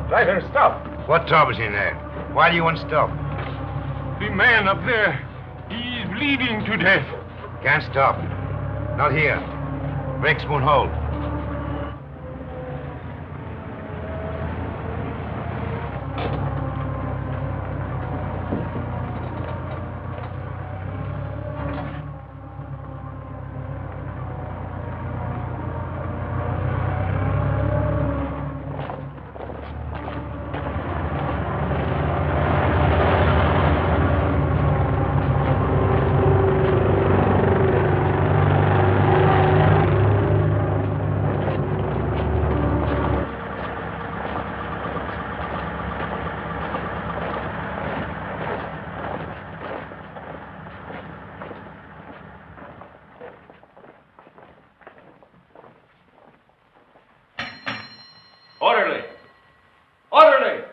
Driver, stop. What troubles in there? Why do you want to stop? The man up there, he is bleeding to death. Can't stop. Not here. Brakes won't hold. Orderly! Orderly!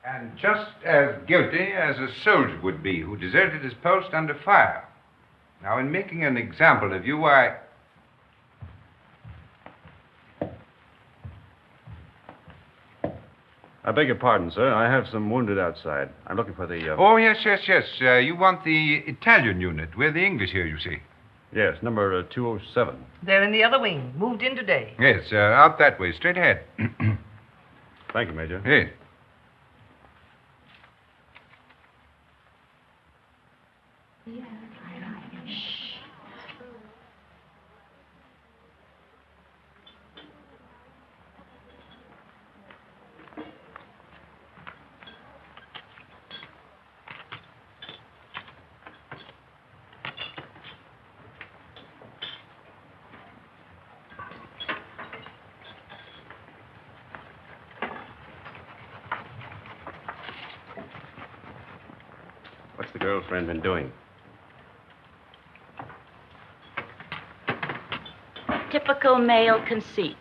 And just as guilty as a soldier would be who deserted his post under fire. Now, in making an example of you, I beg your pardon, sir. I have some wounded outside. I'm looking for the... Oh, yes. You want the Italian unit. We're the English here, you see. Yes, number 207. They're in the other wing. Moved in today. Yes, out that way, straight ahead. Thank you, Major. Yes. What's the girlfriend been doing? Typical male conceit.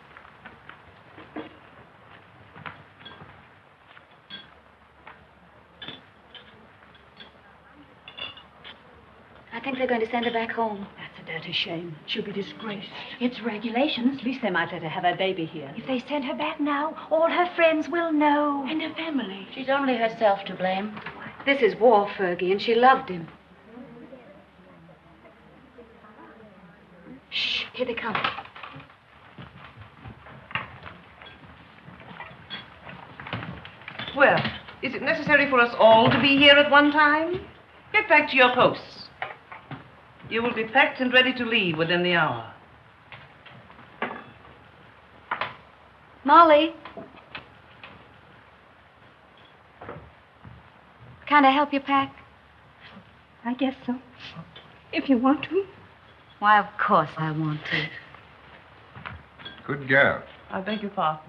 I think they're going to send her back home. That's a dirty shame. She'll be disgraced. It's regulations. At least they might let her have her baby here. If they send her back now, all her friends will know. And her family. She's only herself to blame. This is war, Fergie, and she loved him. Shh, here they come. Well, is it necessary for us all to be here at one time? Get back to your posts. You will be packed and ready to leave within the hour. Molly. Can I help you pack? I guess so. If you want to. Why, of course I want to. Good girl. I beg your pardon.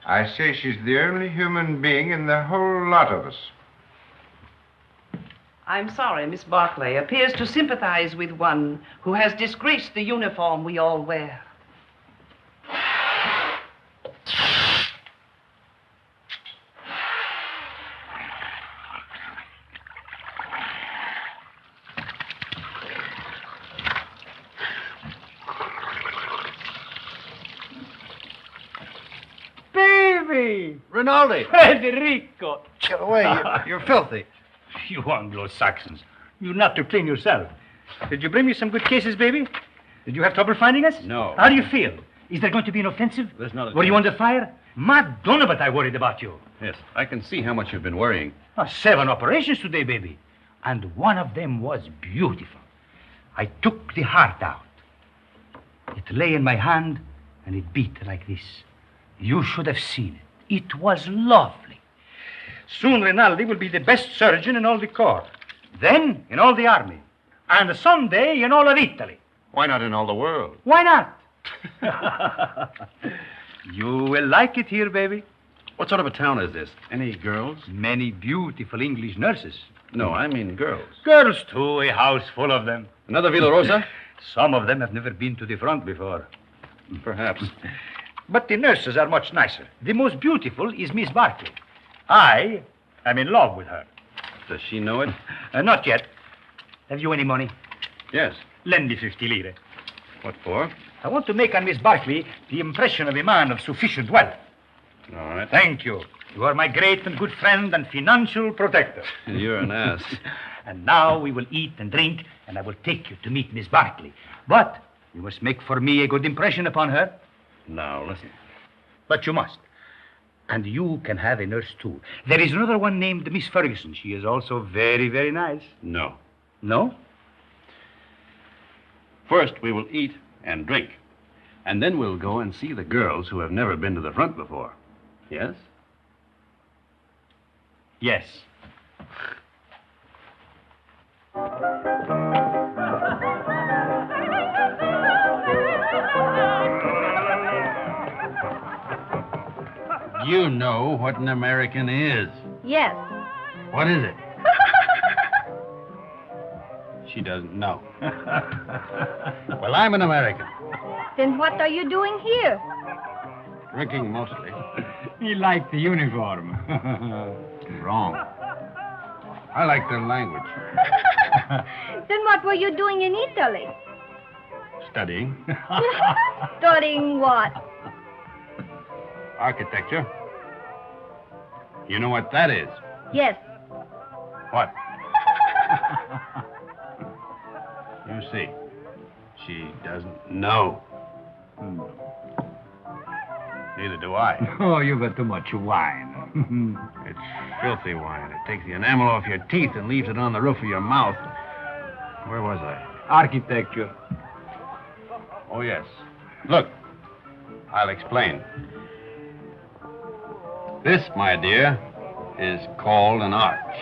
I say she's the only human being in the whole lot of us. I'm sorry, Miss Barkley appears to sympathize with one who has disgraced the uniform we all wear. Rinaldi! Federico! Get away. You're filthy. You Anglo-Saxons. You're not to clean yourself. Did you bring me some good cases, baby? Did you have trouble finding us? No. How do you feel? Is there going to be an offensive? There's not a Were you chance. under fire? Madonna, but I worried about you. Yes, I can see how much you've been worrying. 7 operations today, baby. And one of them was beautiful. I took the heart out. It lay in my hand, and it beat like this. You should have seen it. It was lovely. Soon Rinaldi will be the best surgeon in all the corps. Then in all the army. And someday in all of Italy. Why not in all the world? Why not? You will like it here, baby. What sort of a town is this? Any girls? Many beautiful English nurses. No, I mean girls. Girls, too, a house full of them. Another Villa Rosa? Some of them have never been to the front before. Perhaps. But the nurses are much nicer. The most beautiful is Miss Barkley. I am in love with her. Does she know it? Not yet. Have you any money? Yes. Lend me 50 lire. What for? I want to make on Miss Barkley the impression of a man of sufficient wealth. All right. Thank you. You are my great and good friend and financial protector. You're an ass. And now we will eat and drink, and I will take you to meet Miss Barkley. But you must make for me a good impression upon her. Now, listen. But you must. And you can have a nurse, too. There is another one named Miss Ferguson. She is also very, very nice. No. No? First, we will eat and drink. And then we'll go and see the girls who have never been to the front before. Yes? Yes. You know what an American is. Yes. What is it? She doesn't know. Well, I'm an American. Then what are you doing here? Drinking mostly. He liked the uniform. Wrong. I like their language. Then what were you doing in Italy? Studying. Studying what? Architecture. You know what that is? Yes. What? You see, she doesn't know. Neither do I. Oh, you got too much wine. It's filthy wine. It takes the enamel off your teeth and leaves it on the roof of your mouth. Where was I? Architecture. Oh, yes. Look, I'll explain. This, my dear, is called an arch.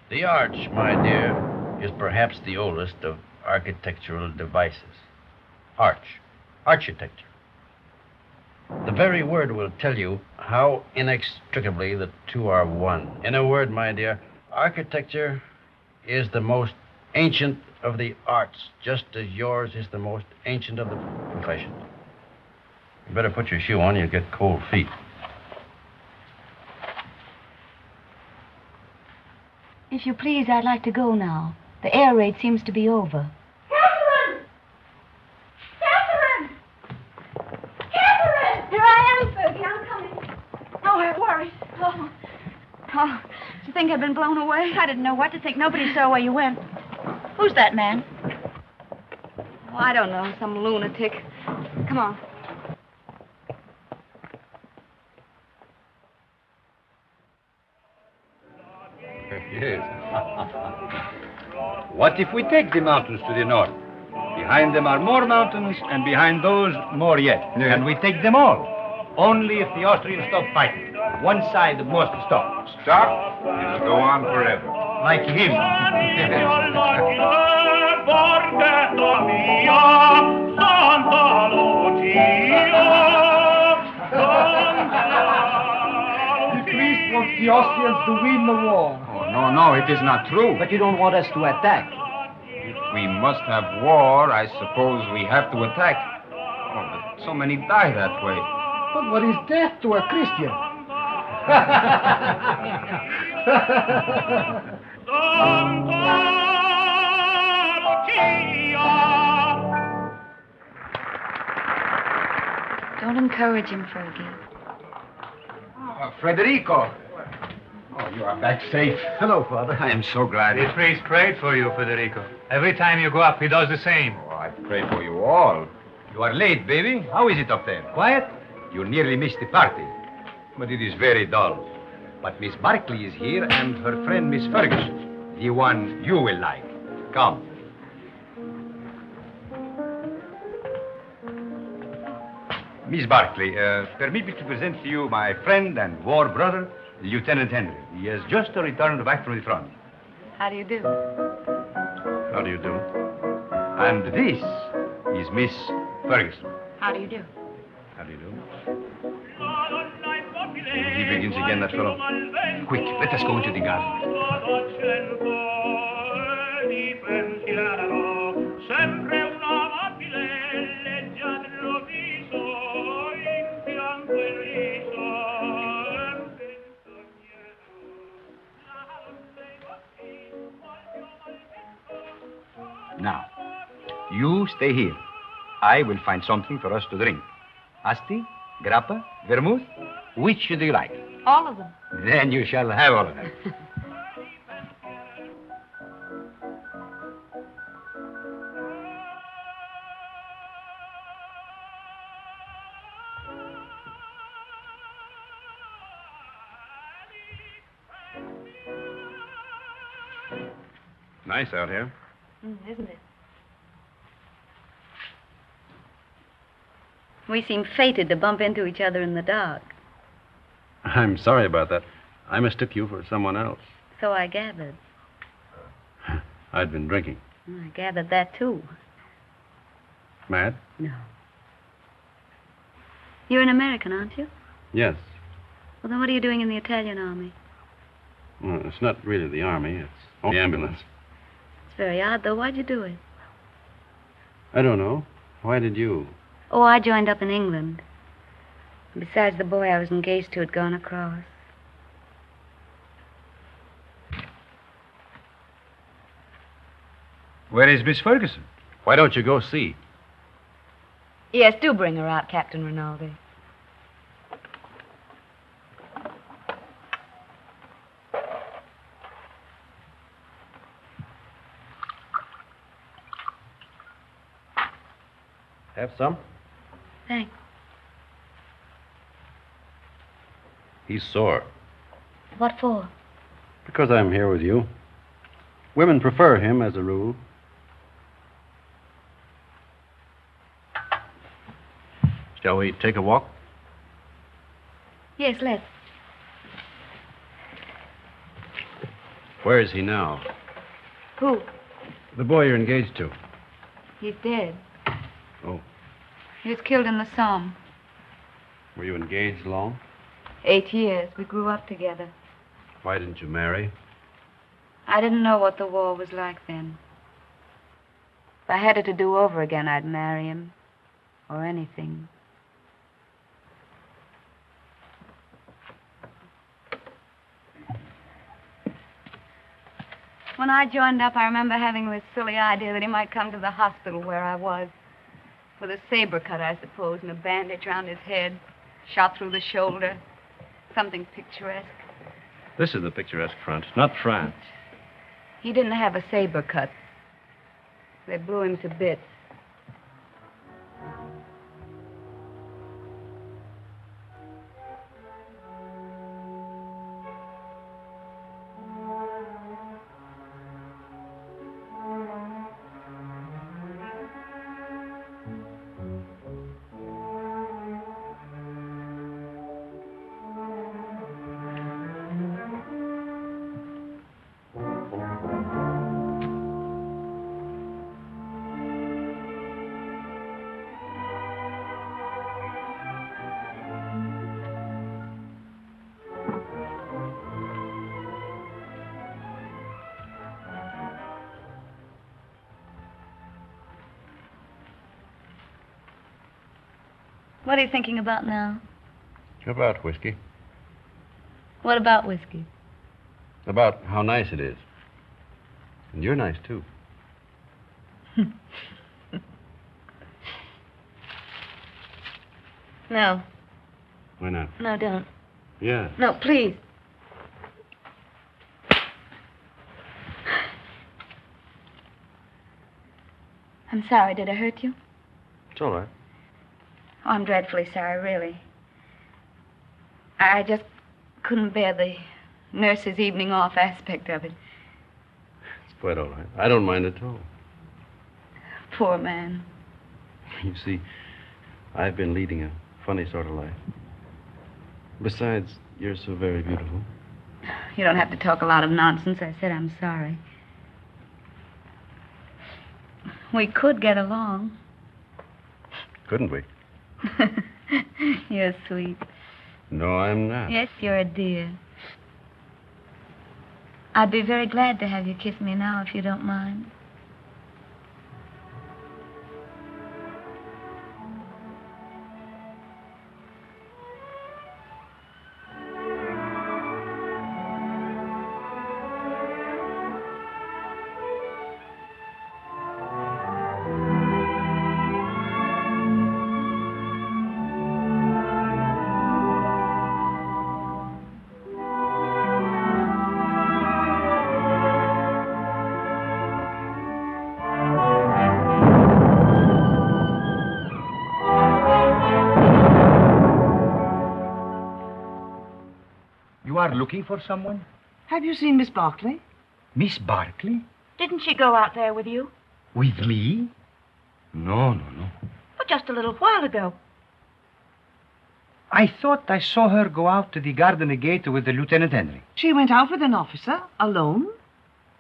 The arch, my dear, is perhaps the oldest of architectural devices. Architecture. The very word will tell you how inextricably the two are one. In a word, my dear, architecture is the most ancient of the arts, just as yours is the most ancient of the professions. You better put your shoe on, you'll get cold feet. If you please, I'd like to go now. The air raid seems to be over. Catherine! Catherine! Catherine! Here I am, Fergie. I'm coming. Oh, I'm worried. Oh, did you think I'd been blown away? I didn't know what to think. Nobody saw where you went. Who's that man? Oh, I don't know. Some lunatic. Come on. Yes. What if we take the mountains to the north? Behind them are more mountains, and behind those, more yet. Yeah. And we take them all. Only if the Austrians stop fighting. One side must stop. Stop? It'll go on forever. Like him. The priest wants the Austrians to win the war. Oh, no, it is not true. But you don't want us to attack. If we must have war, I suppose we have to attack. Oh, but so many die that way. But what is death to a Christian? Don't encourage him, Fergie. Federico. Oh, you are back safe. Hello, Father. I am so glad. The priest prayed for you, Federico. Every time you go up, he does the same. Oh, I pray for you all. You are late, baby. How is it up there? Quiet? You nearly missed the party. But it is very dull. But Miss Barkley is here and her friend Miss Ferguson, the one you will like. Come. Miss Barkley, permit me to present to you my friend and war brother, Lieutenant Henry. He has just returned back from the front. How do you do? How do you do? And this is Miss Ferguson. How do you do? How do you do? He begins again, that fellow. Quick, let us go into the garden. Now, you stay here. I will find something for us to drink. Asti, grappa, vermouth, which do you like? All of them. Then you shall have all of them. Nice out here. Isn't it? We seem fated to bump into each other in the dark. I'm sorry about that. I mistook you for someone else. So I gathered. I'd been drinking. I gathered that, too. Mad? No. You're an American, aren't you? Yes. Well, then what are you doing in the Italian army? Well, it's not really the army. It's only the ambulance. It's very odd, though. Why'd you do it? I don't know. Why did you? Oh, I joined up in England. Besides, the boy I was engaged to had gone across. Where is Miss Ferguson? Why don't you go see? Yes, do bring her out, Captain Rinaldi. Have some? Thanks. He's sore. What for? Because I'm here with you. Women prefer him as a rule. Shall we take a walk? Yes, let's. Where is he now? Who? The boy you're engaged to. He's dead. Oh. He was killed in the Somme. Were you engaged long? 8 years. We grew up together. Why didn't you marry? I didn't know what the war was like then. If I had it to do over again, I'd marry him. Or anything. When I joined up, I remember having this silly idea that he might come to the hospital where I was. With a saber cut, I suppose, and a bandage round his head. Shot through the shoulder. Something picturesque. This is the picturesque front, not France. He didn't have a saber cut. They blew him to bits. What are you thinking about now? About whiskey. What about whiskey? About how nice it is. And you're nice, too. No. Why not? No, don't. Yeah. No, please. I'm sorry. Did I hurt you? It's all right. Oh, I'm dreadfully sorry, really. I just couldn't bear the nurse's evening off aspect of it. It's quite all right. I don't mind at all. Poor man. You see, I've been leading a funny sort of life. Besides, you're so very beautiful. You don't have to talk a lot of nonsense. I said I'm sorry. We could get along. Couldn't we? You're sweet. No, I'm not. Yes, you're a dear. I'd be very glad to have you kiss me now, if you don't mind. You are looking for someone? Have you seen Miss Barkley? Miss Barkley? Didn't she go out there with you? With me? No. But just a little while ago. I thought I saw her go out to the garden gate with the Lieutenant Henry. She went out with an officer, alone?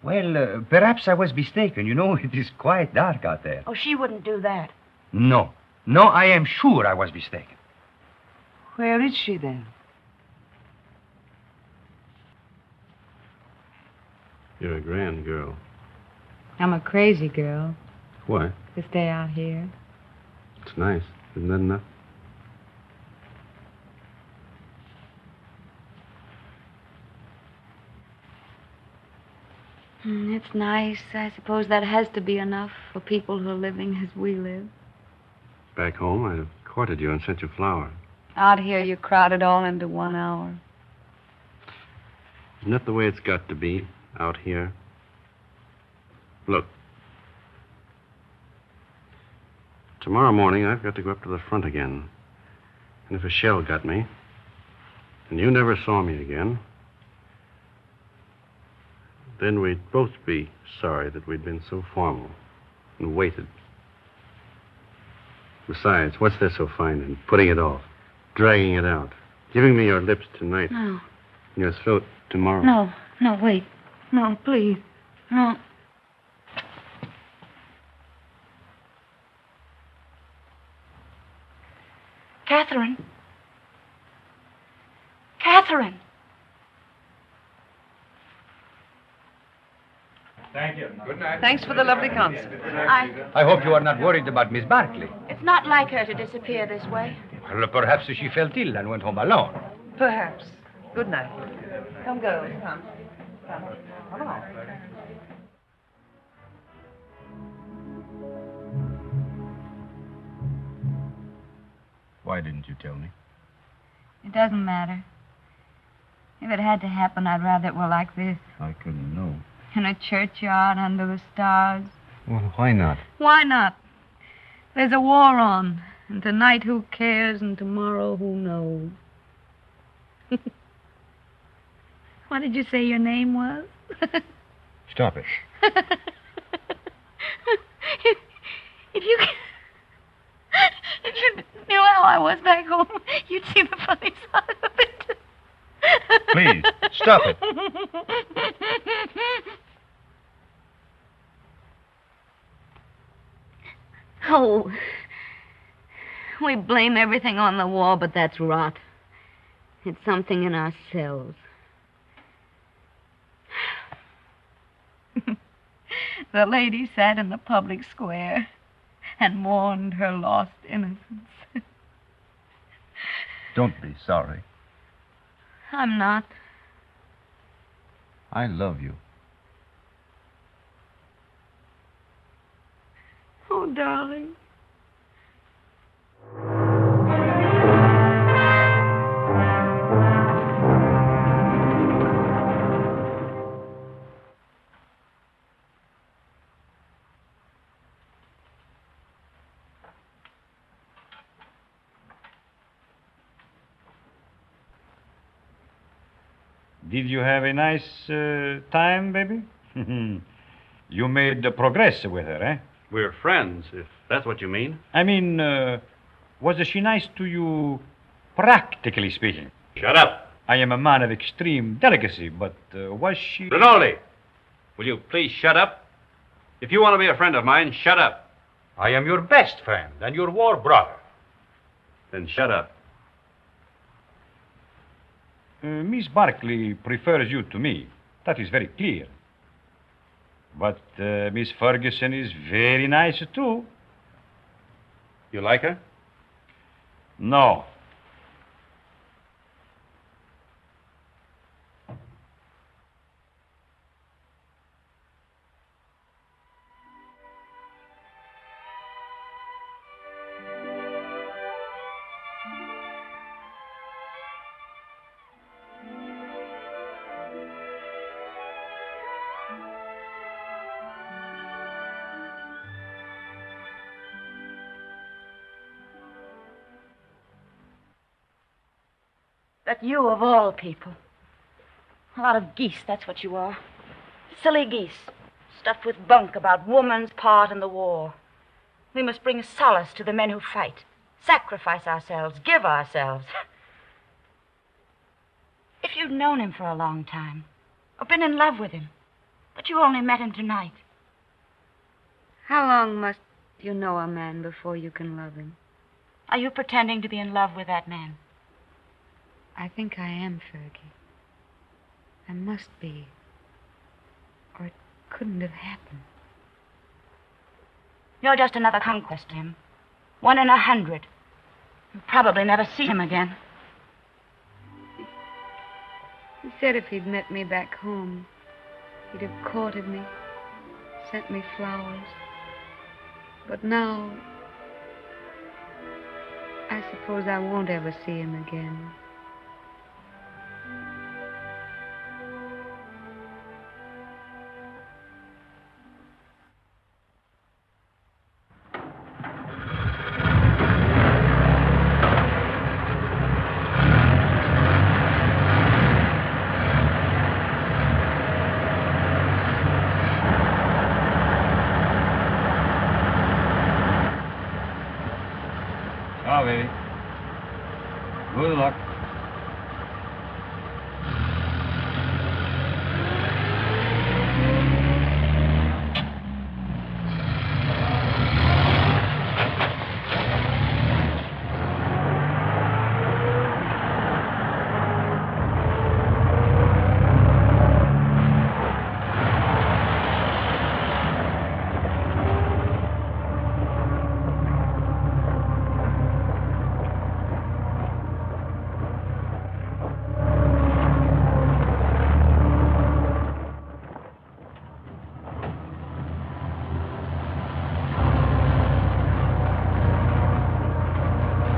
Well, perhaps I was mistaken. You know, it is quite dark out there. Oh, she wouldn't do that. No, I am sure I was mistaken. Where is she, then? You're a grand girl. I'm a crazy girl Why? to stay out here. It's nice. Isn't that enough? It's nice. I suppose that has to be enough for people who are living as we live. Back home, I'd have courted you and sent you flowers. Out here, you crowd it all into 1 hour. Isn't that the way it's got to be out here? Look. Tomorrow morning, I've got to go up to the front again. And if a shell got me, and you never saw me again, then we'd both be sorry that we'd been so formal and waited. Besides, what's there so fine in putting it off, dragging it out, giving me your lips tonight, No. and your throat tomorrow? No, wait. No, please. No. Catherine. Catherine. Thank you. Good night. Thanks for the lovely concert. I hope you are not worried about Miss Barkley. It's not like her to disappear this way. Well, perhaps she felt ill and went home alone. Perhaps. Good night. Come, girls. Come. Come along. Why didn't you tell me? It doesn't matter. If it had to happen, I'd rather it were like this. I couldn't know. In a churchyard under the stars. Well, why not? Why not? There's a war on. And tonight, who cares? And tomorrow, who knows? What did you say your name was? Stop it. If you knew how I was back home, you'd see the funny side of it. Please, stop it. Oh, we blame everything on the war, but that's rot. It's something in ourselves. The lady sat in the public square and mourned her lost innocence. Don't be sorry. I'm not. I love you. Oh, darling. Did you have a nice time, baby? You made progress with her, eh? We're friends, if that's what you mean. I mean, was she nice to you, practically speaking? Shut up. I am a man of extreme delicacy, but was she... Rinaldi, will you please shut up? If you want to be a friend of mine, shut up. I am your best friend and your war brother. Then shut up. Miss Barkley prefers you to me. That is very clear. But Miss Ferguson is very nice, too. You like her? No. That you, of all people. A lot of geese, that's what you are. Silly geese, stuffed with bunk about woman's part in the war. We must bring solace to the men who fight, sacrifice ourselves, give ourselves. If you'd known him for a long time, or been in love with him, but you only met him tonight. How long must you know a man before you can love him? Are you pretending to be in love with that man? I think I am, Fergie. I must be. Or it couldn't have happened. You're just another conquest to him. 1 in 100. You'll probably never see him again. He said if he'd met me back home, he'd have courted me, sent me flowers. But now, I suppose I won't ever see him again. Oh, baby. Good luck.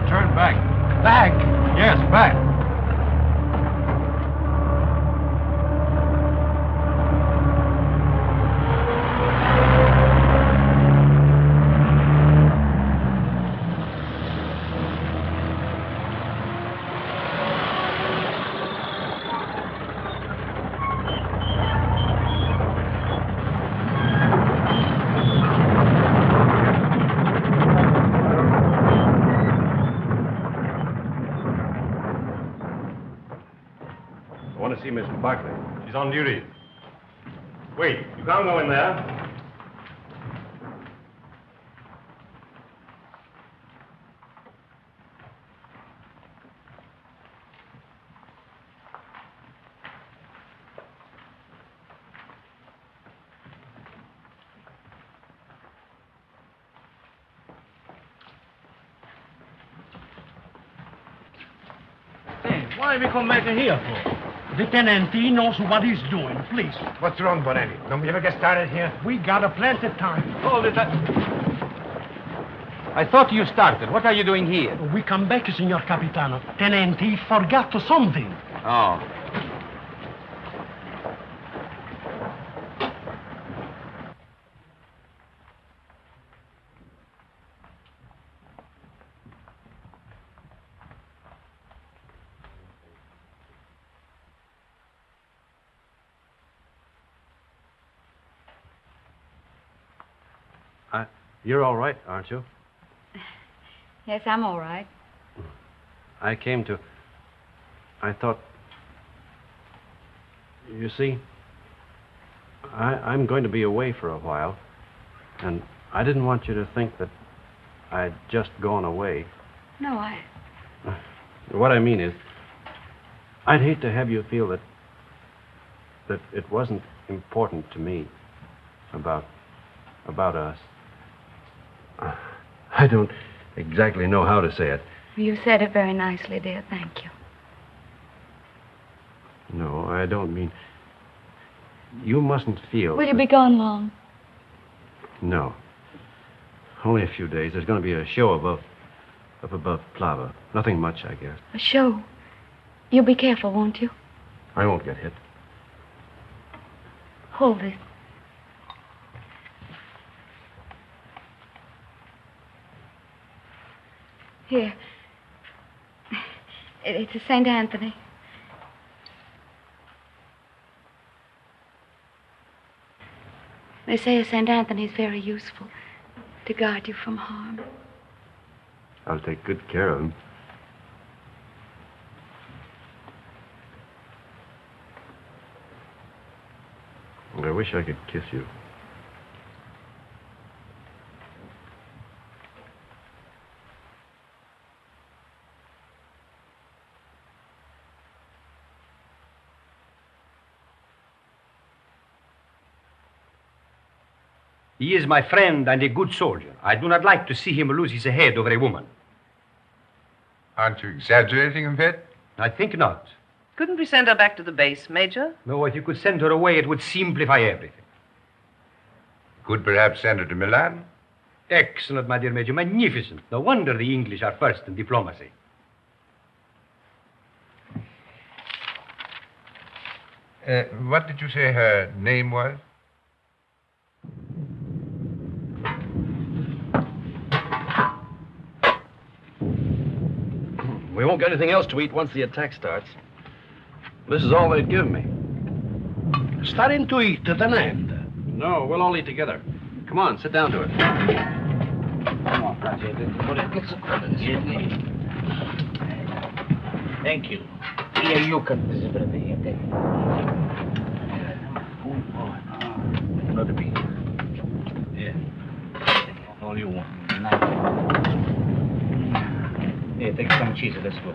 Turn back. Back? Yes, back. I want to see Miss Barkley. She's on duty. Wait, you can't go in there. Hey, why we come back here for? The tenant, he knows what he's doing, please. What's wrong, Bonetti? Don't we ever get started here? We got a plenty of time. Hold it. I thought you started. What are you doing here? We come back, Signor Capitano. Tenant, he forgot something. Oh. You're all right, aren't you? Yes, I'm all right. I thought... You see, I'm going to be away for a while, and I didn't want you to think that I'd just gone away. No, What I mean is, I'd hate to have you feel that it wasn't important to me about us. I don't exactly know how to say it. You said it very nicely, dear. Thank you. No, I don't mean... You mustn't feel... Will you be gone long? No. Only a few days. There's going to be a show up above Plava. Nothing much, I guess. A show? You'll be careful, won't you? I won't get hit. Hold it. Here. It's a St. Anthony. They say a St. Anthony's very useful to guard you from harm. I'll take good care of him. I wish I could kiss you. He is my friend and a good soldier. I do not like to see him lose his head over a woman. Aren't you exaggerating a bit? I think not. Couldn't we send her back to the base, Major? No, if you could send her away, it would simplify everything. Could perhaps send her to Milan? Excellent, my dear Major. Magnificent. No wonder the English are first in diplomacy. What did you say her name was? We won't get anything else to eat once the attack starts. This is all they'd give me. Starting to eat, tenente. No, we'll all eat together. Come on, sit down to it. Come on, thank you. Here, you can visit here. Another piece. Yeah. All you want. Here, take some cheese. Let's go.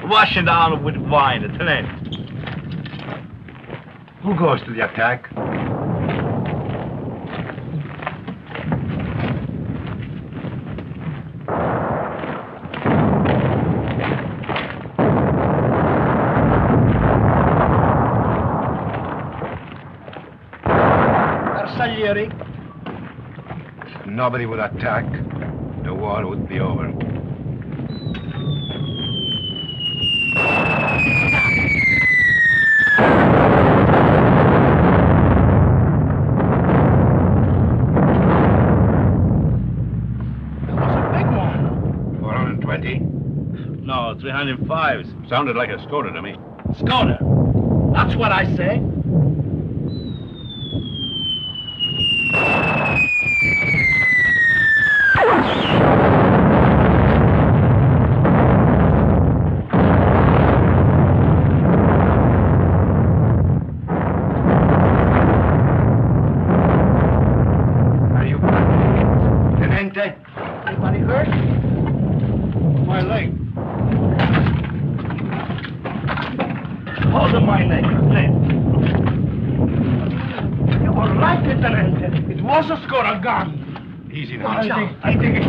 Wash it down with wine, tenente. Who goes to the attack? Arsaglieri. Nobody would attack. The war would be over. No, 305s. Sounded like a Skoda to me. Skoda. That's what I say. Are you Tenente? Anybody hurt? My leg. Hold on my neck, then. You were right, Lieutenant. It was a Skoda gun. Easy now. I think it...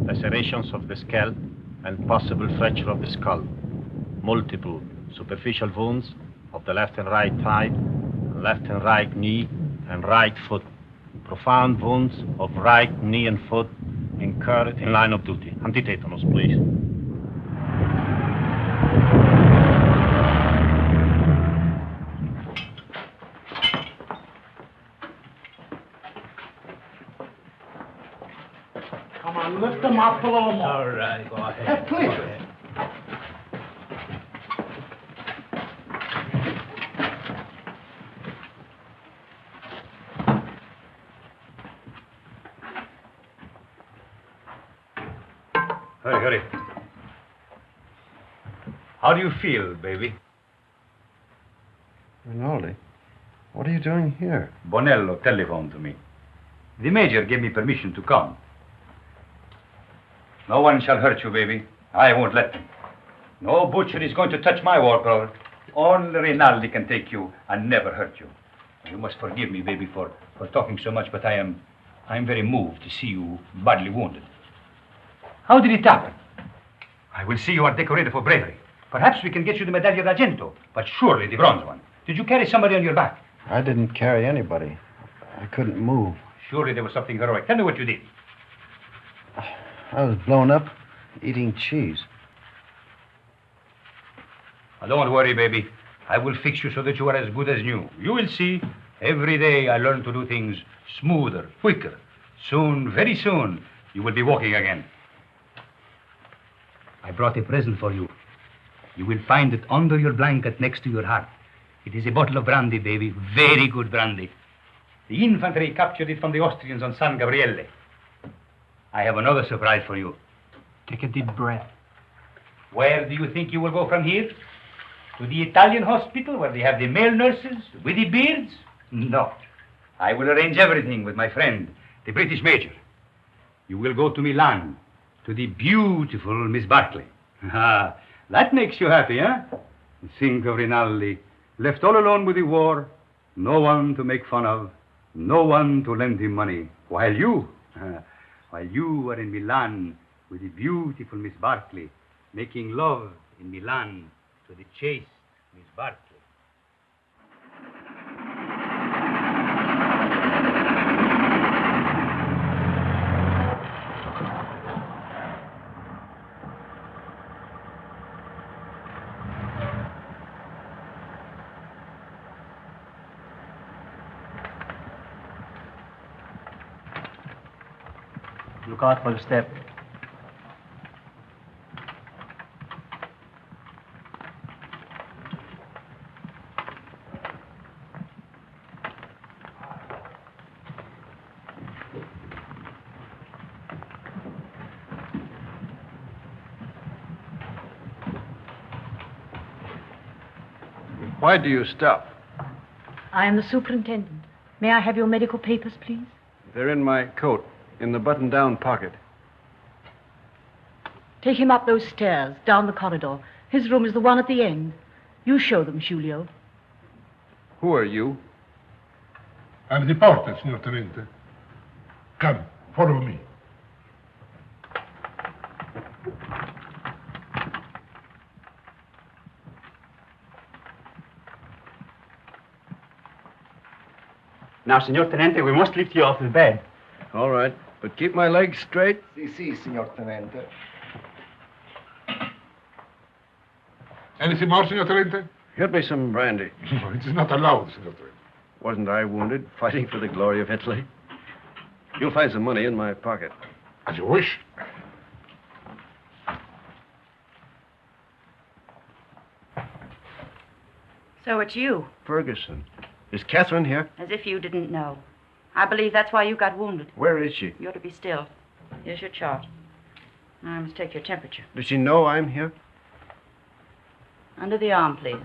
Lacerations of the scalp and possible fracture of the skull. Multiple superficial wounds of the left and right thigh, left and right knee, and right foot. Profound wounds of right knee and foot incurred in line of duty. Antitetanus, please. Come on, lift them up a little more. All right, go ahead. Please. Hurry. How do you feel, baby? Rinaldi, what are you doing here? Bonello telephoned to me. The major gave me permission to come. No one shall hurt you, baby. I won't let them. No butcher is going to touch my war cloth. Only Rinaldi can take you and never hurt you. You must forgive me, baby, for talking so much, but I'm very moved to see you badly wounded. How did it happen? I will see you are decorated for bravery. Perhaps we can get you the Medaglia d'Argento, but surely the bronze one. Did you carry somebody on your back? I didn't carry anybody. I couldn't move. Surely there was something heroic. Tell me what you did. I was blown up eating cheese. Now, don't worry, baby. I will fix you so that you are as good as new. You will see. Every day I learn to do things smoother, quicker. Soon, very soon, you will be walking again. I brought a present for you. You will find it under your blanket next to your heart. It is a bottle of brandy, baby. Very good brandy. The infantry captured it from the Austrians on San Gabriele. I have another surprise for you. Take a deep breath. Where do you think you will go from here? To the Italian hospital where they have the male nurses with the beards? No. I will arrange everything with my friend, the British major. You will go to Milan, to the beautiful Miss Barkley. Ah, that makes you happy, huh? Think of Rinaldi, left all alone with the war, no one to make fun of, no one to lend him money, while you are in Milan with the beautiful Miss Barkley, making love in Milan to the chaste Miss Barkley. Look out for the step. Why do you stop? I am the superintendent. May I have your medical papers, please? They're in my coat, in the button-down pocket. Take him up those stairs, down the corridor. His room is the one at the end. You show them, Giulio. Who are you? I'm the porter, signor Tenente. Come, follow me. Now, Signor Tenente, we must lift you off the bed. All right, but keep my legs straight. Si, signor Tenente. Anything more, signor Tenente? Get me some brandy. No, it is not allowed, signor Tenente. Wasn't I wounded, fighting for the glory of Italy? You'll find some money in my pocket. As you wish. So it's you. Ferguson. Is Catherine here? As if you didn't know. I believe that's why you got wounded. Where is she? You ought to be still. Here's your chart. Now I must take your temperature. Does she know I'm here? Under the arm, please.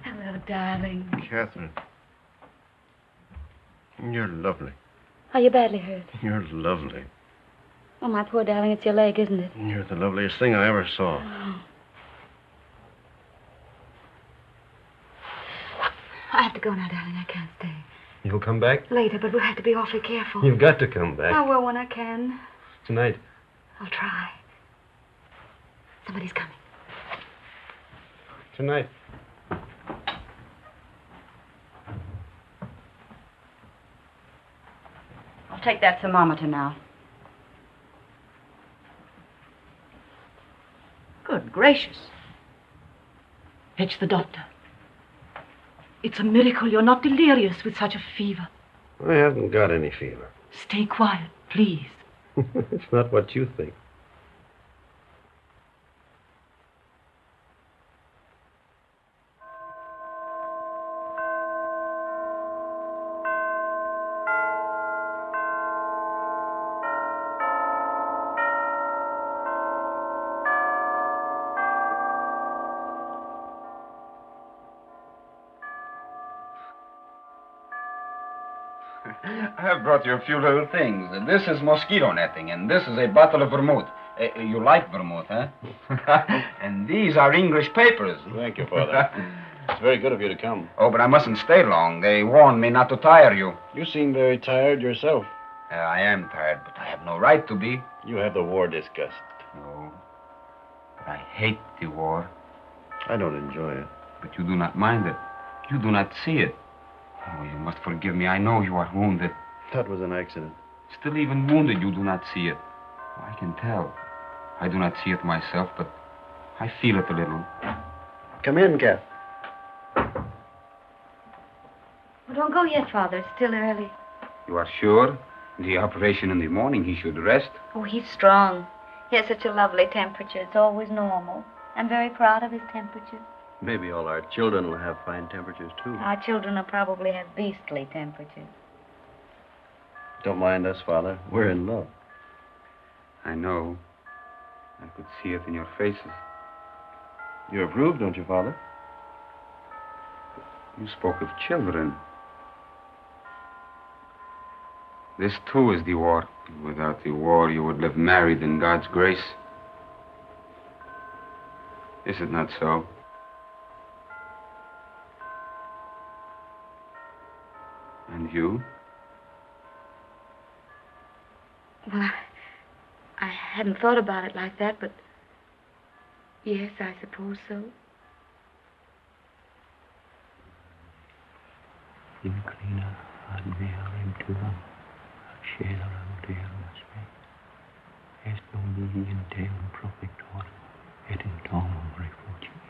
Hello, darling. Catherine. You're lovely. Are you badly hurt? You're lovely. Oh, my poor darling, it's your leg, isn't it? You're the loveliest thing I ever saw. I have to go now, darling. I can't stay. You'll come back? Later, but we'll have to be awfully careful. You've got to come back. I will when I can. Tonight. I'll try. Somebody's coming. Tonight. I'll take that thermometer now. Good gracious. Fetch the doctor. It's a miracle you're not delirious with such a fever. I haven't got any fever. Stay quiet, please. It's not what you think. I have brought you a few little things. This is mosquito netting, and this is a bottle of vermouth. You like vermouth, huh? And these are English papers. Thank you, Father. It's very good of you to come. Oh, but I mustn't stay long. They warned me not to tire you. You seem very tired yourself. I am tired, but I have no right to be. You have the war disgust. No. But I hate the war. I don't enjoy it. But you do not mind it. You do not see it. Oh, you must forgive me. I know you are wounded. That was an accident. Still, even wounded, you do not see it. Oh, I can tell. I do not see it myself, but I feel it a little. Come in, Kath. Well, don't go yet, Father. It's still early. You are sure? The operation in the morning, he should rest. Oh, he's strong. He has such a lovely temperature. It's always normal. I'm very proud of his temperature. Maybe all our children will have fine temperatures, too. Our children will probably have beastly temperatures. Don't mind us, Father. We're in love. I know. I could see it in your faces. You approve, don't you, Father? You spoke of children. This, too, is the war. Without the war, you would live married in God's grace. Is it not so? And you? Well, I hadn't thought about it like that, but yes, I suppose so. Inclina ad meam tuam, accelerem Deum me, est Domini in Deum profector, et in domum refugii,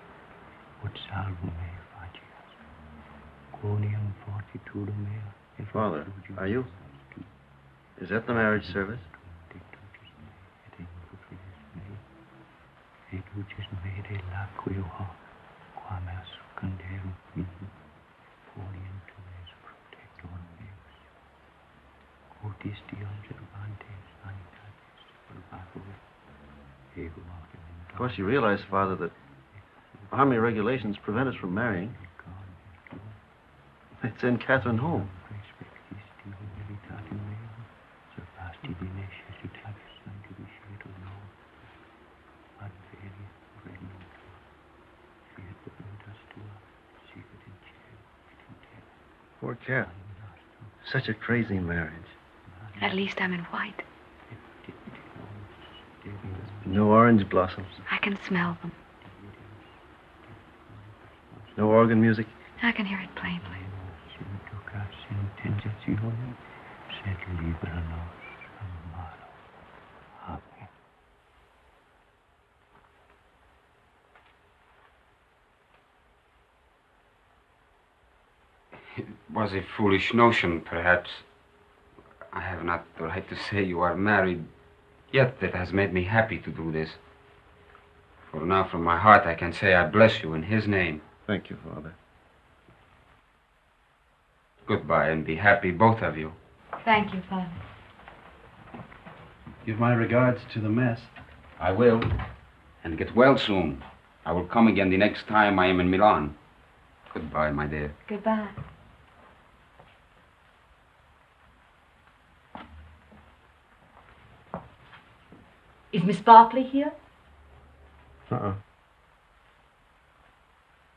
ut salvum me facias, quoniam fortitudem mea, et Father, are you? Is that the marriage service? Et ducis me de laqueo ha, quam as canderum mihi, folium tuis protectorum meus. Quotis Deo observantes sanitatis probatur, ego autem. Of course, you realize, Father, that army regulations prevent us from marrying. It's in Catherine home. Poor Kath. Such a crazy marriage. At least I'm in white. No orange blossoms. I can smell them. No organ music. I can hear it plainly. Sed libera nos amaro. Amen. It was a foolish notion, perhaps. I have not the right to say you are married, yet it has made me happy to do this. For now, from my heart, I can say I bless you in his name. Thank you, Father. Goodbye, and be happy, both of you. Thank you, Father. Give my regards to the mess. I will. And get well soon. I will come again the next time I am in Milan. Goodbye, my dear. Goodbye. Is Miss Barkley here? Uh-uh.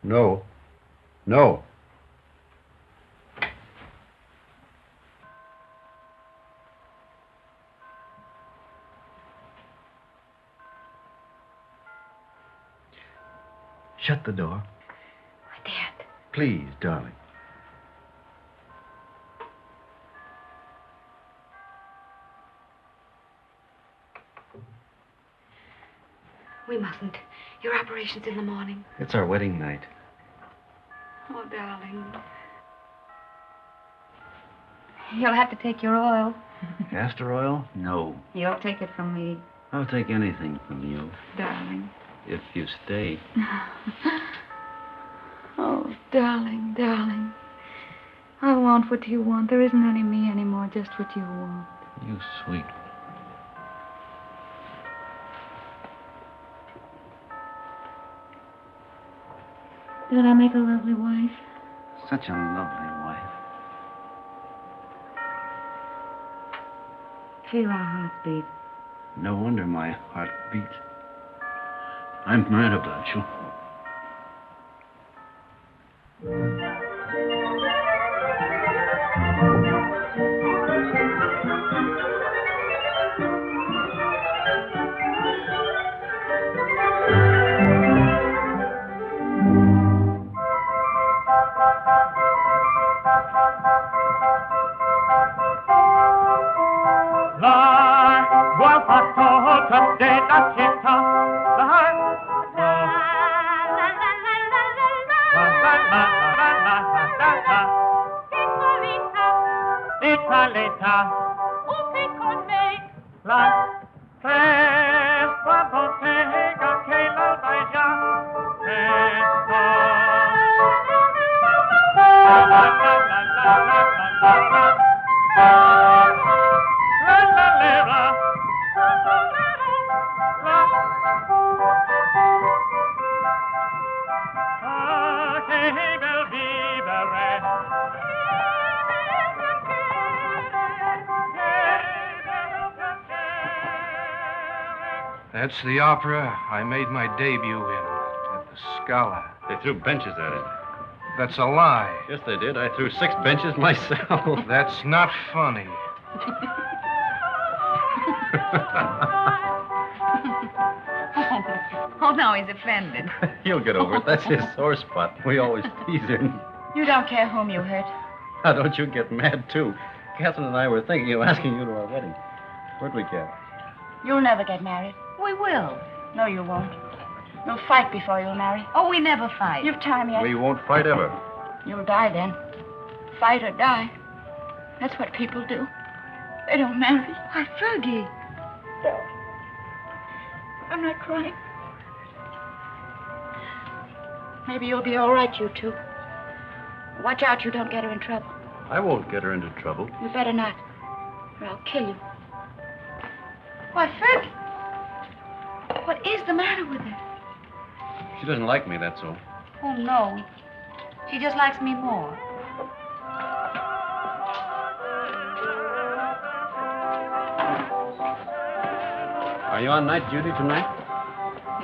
No. No. Shut the door. I daren't. Please, darling. We mustn't. Your operation's in the morning. It's our wedding night. Oh, darling. You'll have to take your oil. Castor oil? No. You'll take it from me, I'll take anything from you. darling. If you stay. Oh, darling, darling. I want what you want. There isn't any me anymore, just what you want. You sweet. Did I make a lovely wife? Such a lovely wife. Feel our hearts beat. No wonder my heart beats. I'm mad about you. That's the opera I made my debut in at the Scala. They threw benches at it. That's a lie. Yes, they did. I threw 6 benches myself. That's not funny. Oh, no, he's offended. He'll get over it. That's his sore spot. We always tease him. You don't care whom you hurt. Now, don't you get mad, too. Catherine and I were thinking of asking you to our wedding. Where'd we get? You'll never get married. We will. No, you won't. You'll fight before you'll marry. Oh, we never fight. You've time yet. We won't fight ever. You'll die then. Fight or die. That's what people do. They don't marry. Why, Fergie. No. I'm not crying. Maybe you'll be all right, you two. Watch out you don't get her in trouble. I won't get her into trouble. You better not, or I'll kill you. Why, Fergie. What is the matter with her? She doesn't like me, that's all. Oh, no. She just likes me more. Are you on night duty tonight?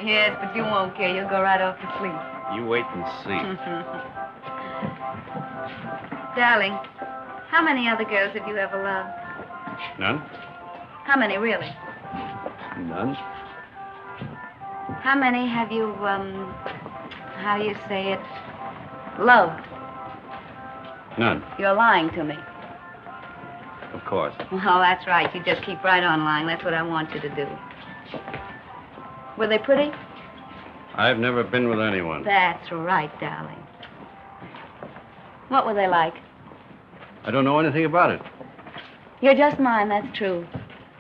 Yes, but you won't care. You'll go right off to sleep. You wait and see. Darling, how many other girls have you ever loved? None? How many, really? None. How many have you, how do you say it, loved? None. You're lying to me. Of course. Well, that's right. You just keep right on lying. That's what I want you to do. Were they pretty? I've never been with anyone. That's right, darling. What were they like? I don't know anything about it. You're just mine, that's true.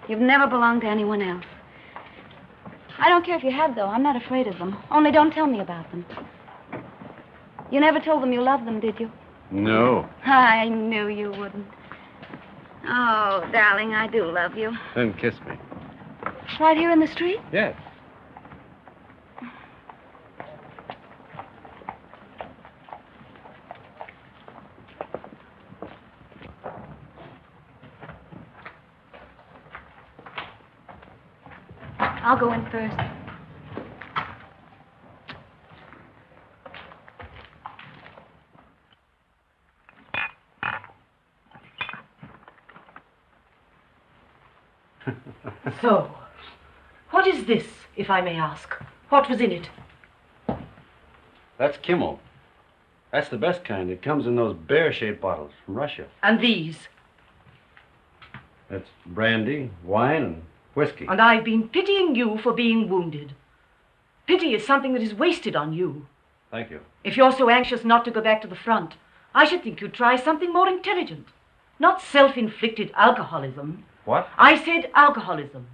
You've never belonged to anyone else. I don't care if you have, though. I'm not afraid of them. Only don't tell me about them. You never told them you loved them, did you? No. I knew you wouldn't. Oh, darling, I do love you. Then kiss me. Right here in the street? Yes. I'll go in first. So, what is this, if I may ask? What was in it? That's Kimmel. That's the best kind. It comes in those bear-shaped bottles from Russia. And these? That's brandy, wine, and whiskey. And I've been pitying you for being wounded. Pity is something that is wasted on you. Thank you. If you're so anxious not to go back to the front, I should think you'd try something more intelligent. Not self-inflicted alcoholism. What? I said alcoholism.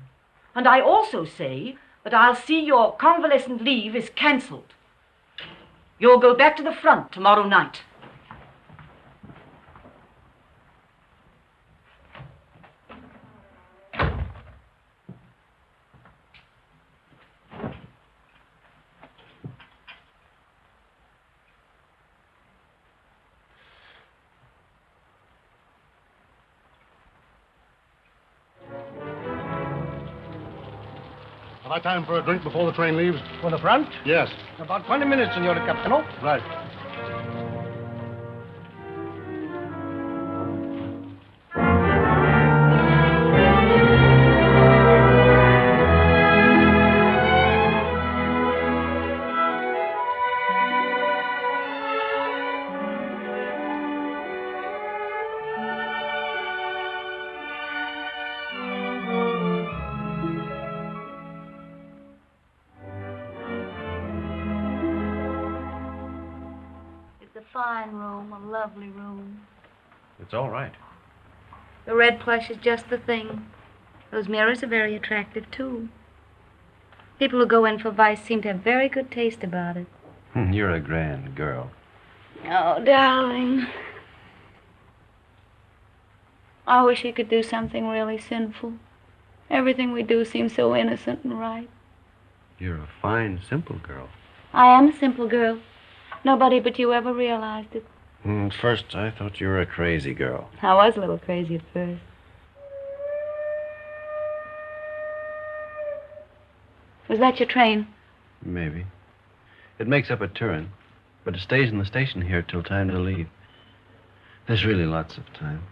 And I also say that I'll see your convalescent leave is cancelled. You'll go back to the front tomorrow night. Have I time for a drink before the train leaves? For the front? Yes. About 20 minutes, Senor Capitano. Right. It's a fine room, a lovely room. It's all right. The red plush is just the thing. Those mirrors are very attractive, too. People who go in for vice seem to have very good taste about it. You're a grand girl. Oh, darling. I wish he could do something really sinful. Everything we do seems so innocent and right. You're a fine, simple girl. I am a simple girl. Nobody but you ever realized it. At first, I thought you were a crazy girl. I was a little crazy at first. Was that your train? Maybe. It makes up at Turin, but it stays in the station here till time to leave. There's really lots of time.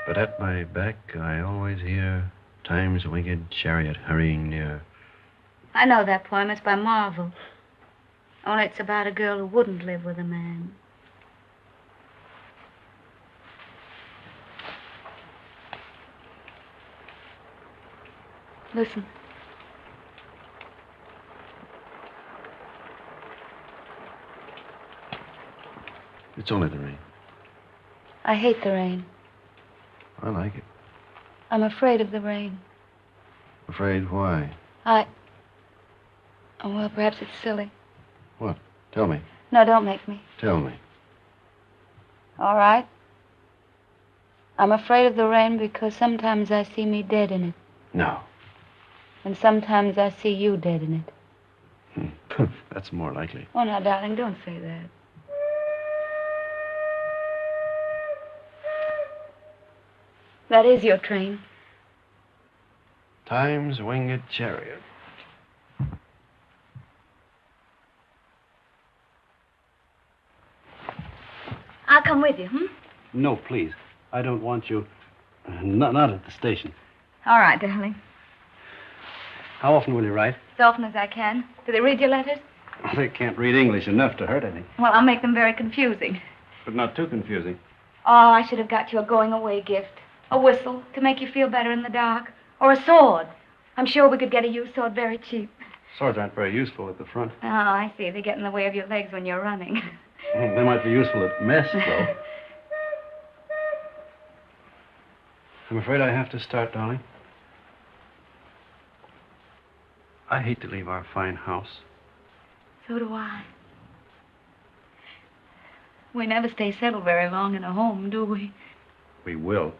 But at my back, I always hear time's winged chariot hurrying near. I know that poem. It's by Marvel. Only it's about a girl who wouldn't live with a man. Listen. It's only the rain. I hate the rain. I like it. I'm afraid of the rain. Afraid why? Oh, well, perhaps it's silly. What? Tell me. No, don't make me. Tell me. All right. I'm afraid of the rain because sometimes I see me dead in it. No. And sometimes I see you dead in it. That's more likely. Oh, now, darling, don't say that. That is your train. Time's winged chariot. I'll come with you, No, please. I don't want you. Not at the station. All right, darling. How often will you write? As often as I can. Do they read your letters? They can't read English enough to hurt any. Well, I'll make them very confusing. But not too confusing. Oh, I should have got you a going-away gift. A whistle to make you feel better in the dark. Or a sword. I'm sure we could get a used sword very cheap. Swords aren't very useful at the front. Oh, I see. They get in the way of your legs when you're running. They might be useful at mess, though. I'm afraid I have to start, darling. I hate to leave our fine house. So do I. We never stay settled very long in a home, do we? We will.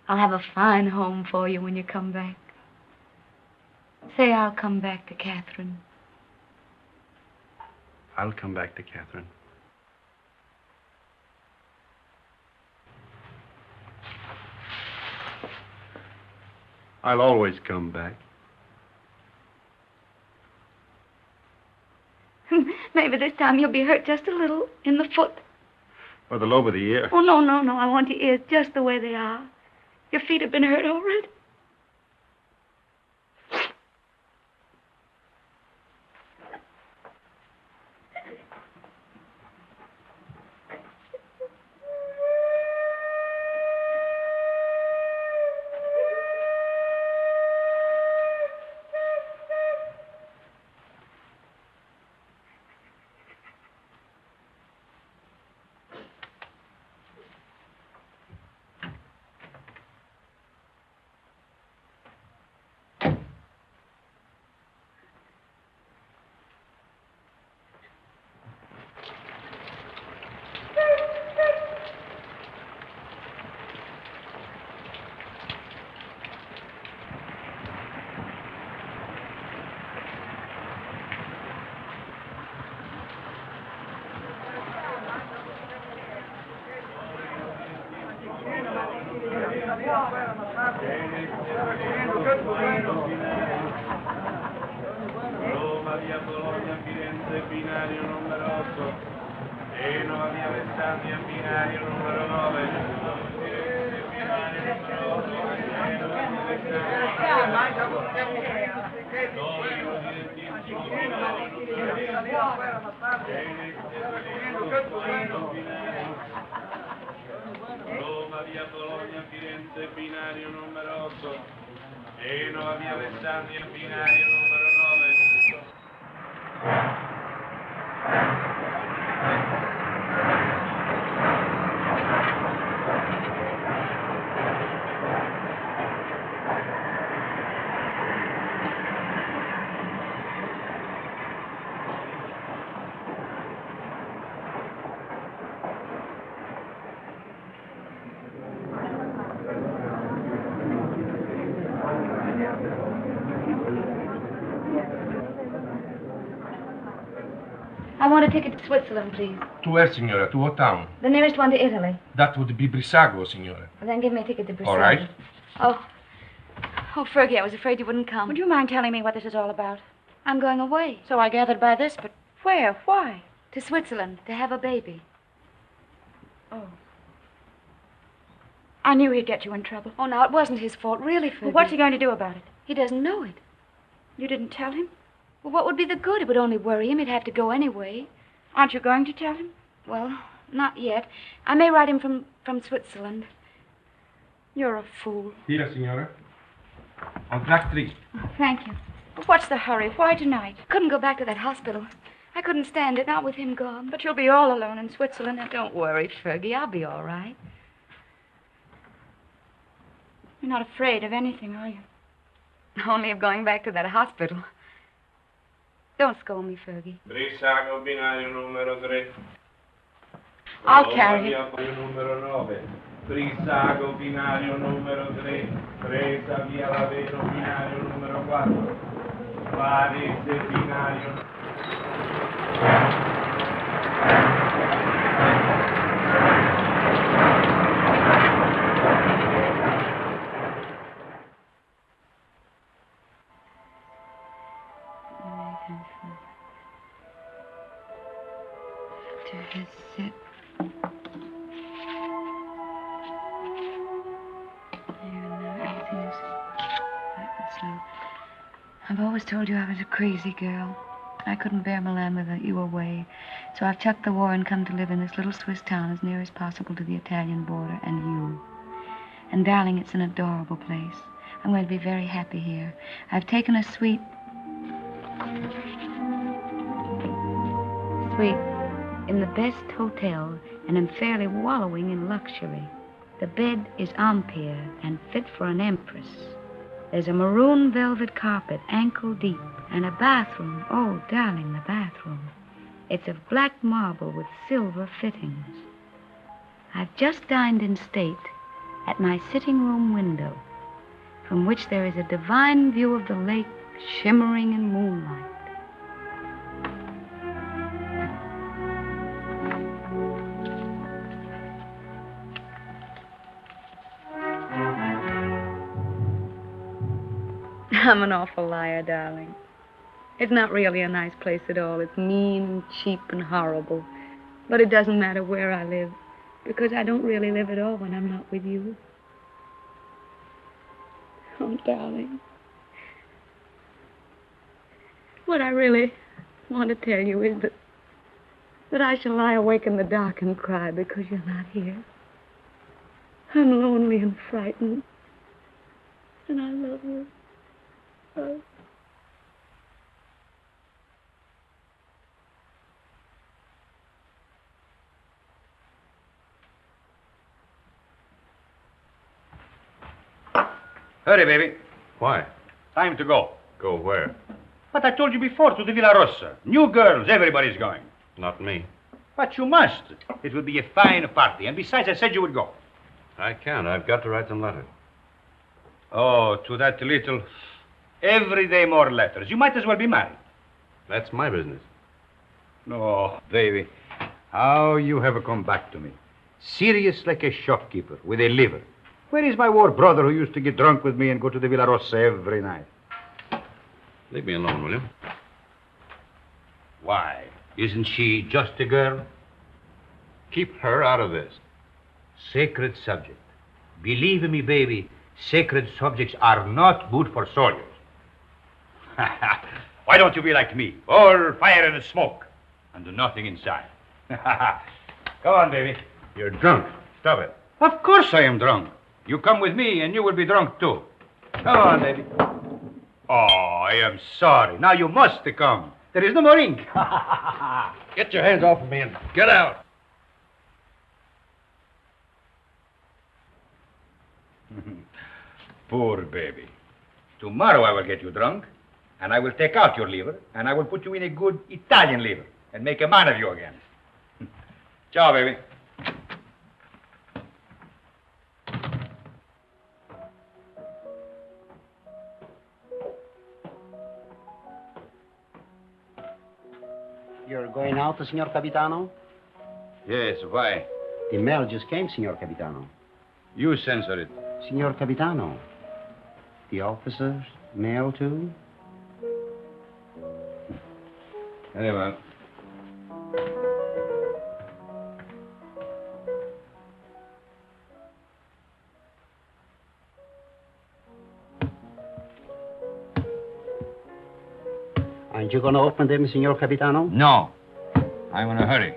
I'll have a fine home for you when you come back. Say I'll come back to Catherine. I'll come back to Catherine. I'll always come back. Maybe this time you'll be hurt just a little in the foot. Or the lobe of the ear. Oh, no, no, no. I want your ears just the way they are. Your feet have been hurt already. Roma, via Bologna, Firenze, binario numero 8. Genova, via Alessandria, binario numero 9. Firenze, binario numero 8. Genova, Roma, via Bologna, Firenze, binario numero 8. Genova, via Alessandria, binario numero 9. I want a ticket to Switzerland, please. To where, signora? To what town? The nearest one to Italy. That would be Brissago, signora. Well, then give me a ticket to Brazil. All right. Oh, Fergie, I was afraid you wouldn't come. Would you mind telling me what this is all about? I'm going away. So I gathered by this, but where? Why? To Switzerland, to have a baby. Oh. I knew he'd get you in trouble. Oh, now, it wasn't his fault, really, Fergie. Well, what's he going to do about it? He doesn't know it. You didn't tell him? Well, what would be the good? It would only worry him. He'd have to go anyway. Aren't you going to tell him? Well, not yet. I may write him from Switzerland. You're a fool. Here, signora. On track 3. Oh, thank you. But what's the hurry? Why tonight? Couldn't go back to that hospital. I couldn't stand it, not with him gone. But you'll be all alone in Switzerland. And don't worry, Fergie. I'll be all right. You're not afraid of anything, are you? Only of going back to that hospital. Don't scold me, Fergie. Brissago, binario numero 3. I'll carry you. Via numero 9. Brissago, binario numero 3. Presa via Laveno, binario numero 4. Varese, binario. To his sit. I've always told you I was a crazy girl. I couldn't bear Milan without you away. So I've chucked the war and come to live in this little Swiss town as near as possible to the Italian border and you. And darling, it's an adorable place. I'm going to be very happy here. I've taken a suite in the best hotel and am fairly wallowing in luxury. The bed is Empire and fit for an empress. There's a maroon velvet carpet, ankle deep, and a bathroom. Oh, darling, the bathroom. It's of black marble with silver fittings. I've just dined in state at my sitting room window, from which there is a divine view of the lake shimmering in moonlight. I'm an awful liar, darling. It's not really a nice place at all. It's mean and cheap and horrible. But it doesn't matter where I live, because I don't really live at all when I'm not with you. Oh, darling. What I really want to tell you is that I shall lie awake in the dark and cry because you're not here. I'm lonely and frightened. And I love you. Oh. Hurry, baby. Why? Time to go. Go where? But I told you before, to the Villa Rossa. New girls, everybody's going. Not me. But you must. It will be a fine party. And besides, I said you would go. I can't. I've got to write some letters. Oh, to that little... Every day more letters. You might as well be married. That's my business. Oh, baby. How you have come back to me. Serious like a shopkeeper with a liver. Where is my war brother who used to get drunk with me and go to the Villa Rossa every night? Leave me alone, will you? Why? Isn't she just a girl? Keep her out of this. Sacred subject. Believe me, baby, sacred subjects are not good for soldiers. Why don't you be like me? All fire and smoke, and nothing inside. Come on, baby. You're drunk. Stop it. Of course I am drunk. You come with me, and you will be drunk, too. Come on, baby. Oh, I am sorry. Now you must come. There is no more ink. Get your hands off of me and get out. Poor baby. Tomorrow I will get you drunk, and I will take out your liver, and I will put you in a good Italian liver, and make a man of you again. Ciao, baby. You're going out, Signor Capitano? Yes, why? The mail just came, Signor Capitano. You censor it. Signor Capitano, the officers' mail, too? Very well. Aren't you going to open them, Signor Capitano? No. I'm in a hurry.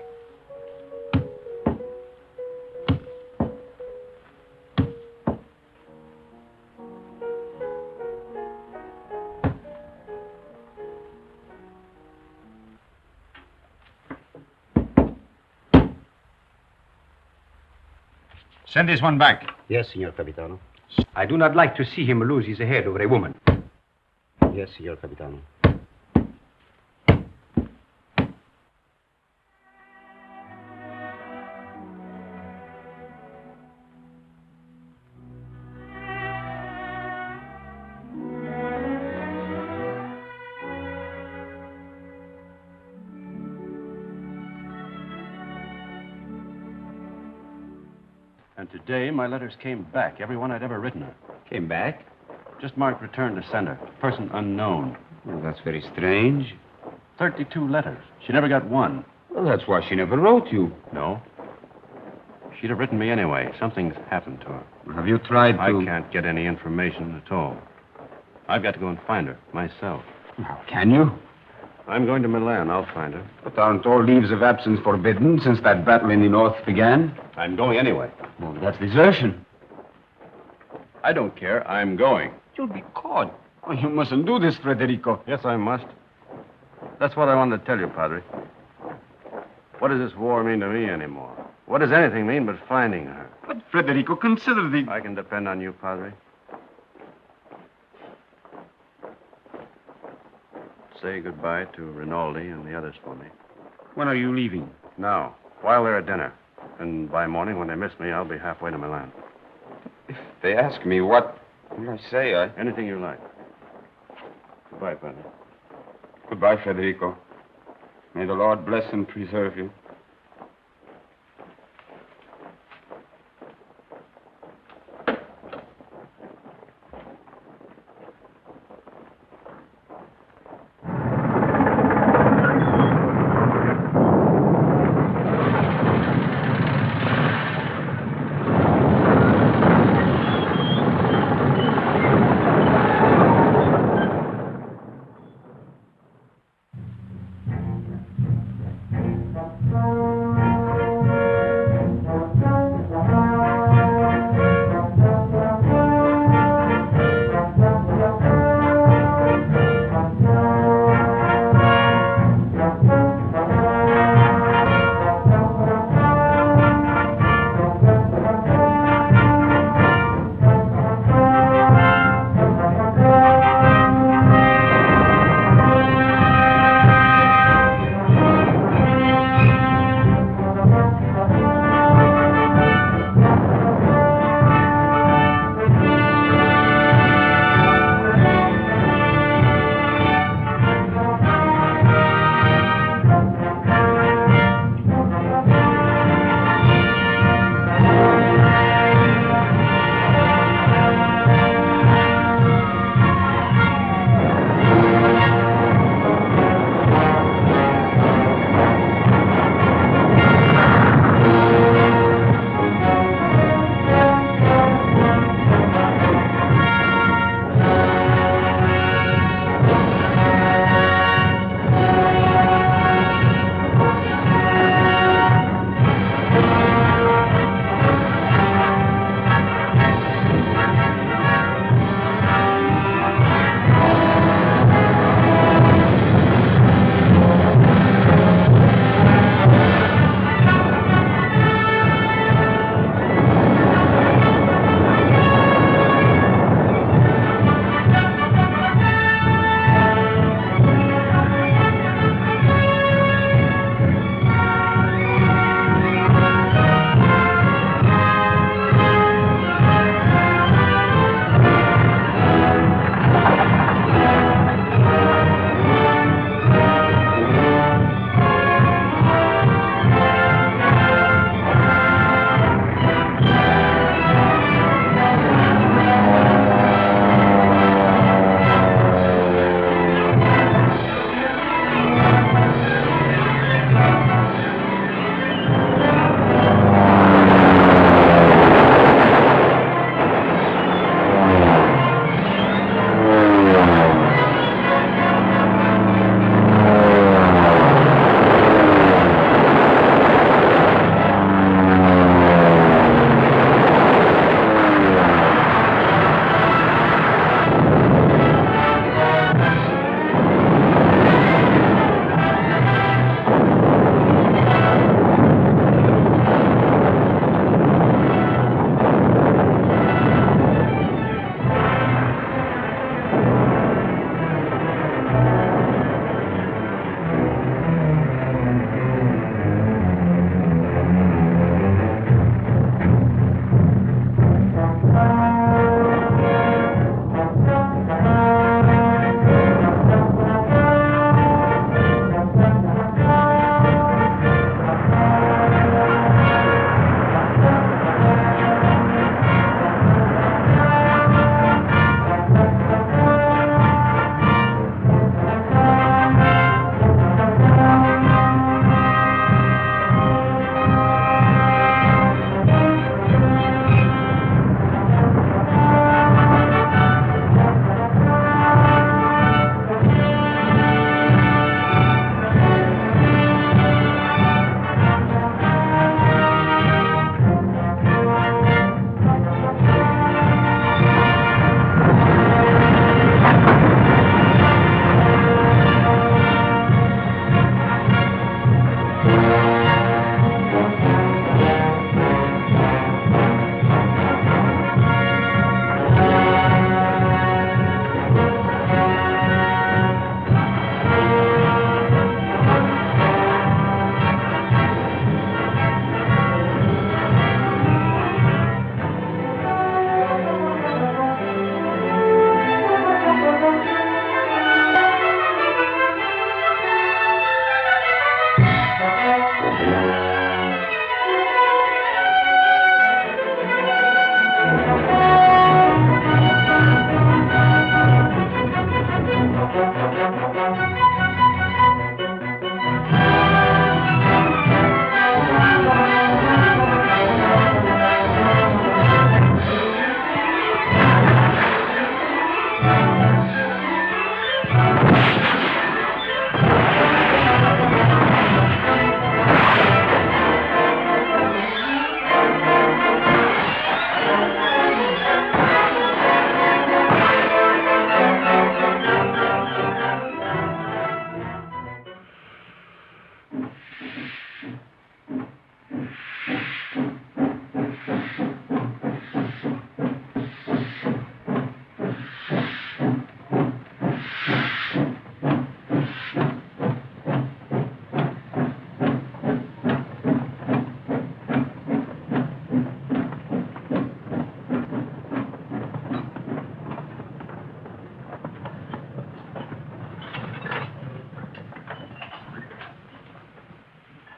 Send this one back. Yes, Signor Capitano. I do not like to see him lose his head over a woman. Yes, Signor Capitano. And today, my letters came back, every one I'd ever written her. Came back? Just marked return to sender. Person unknown. Well, that's very strange. 32 letters. She never got one. Well, that's why she never wrote you. No. She'd have written me anyway. Something's happened to her. Have you tried to... I can't get any information at all. I've got to go and find her, myself. How can you? I'm going to Milan. I'll find her. But aren't all leaves of absence forbidden since that battle in the north began? I'm going anyway. Well, that's desertion. I don't care. I'm going. You'll be caught. Oh, you mustn't do this, Federico. Yes, I must. That's what I wanted to tell you, Padre. What does this war mean to me anymore? What does anything mean but finding her? But, Federico, consider the... I can depend on you, Padre. Say goodbye to Rinaldi and the others for me. When are you leaving? Now, while they're at dinner. And by morning, when they miss me, I'll be halfway to Milan. If they ask me what will I say, Anything you like. Goodbye, Padre. Goodbye, Federico. May the Lord bless and preserve you.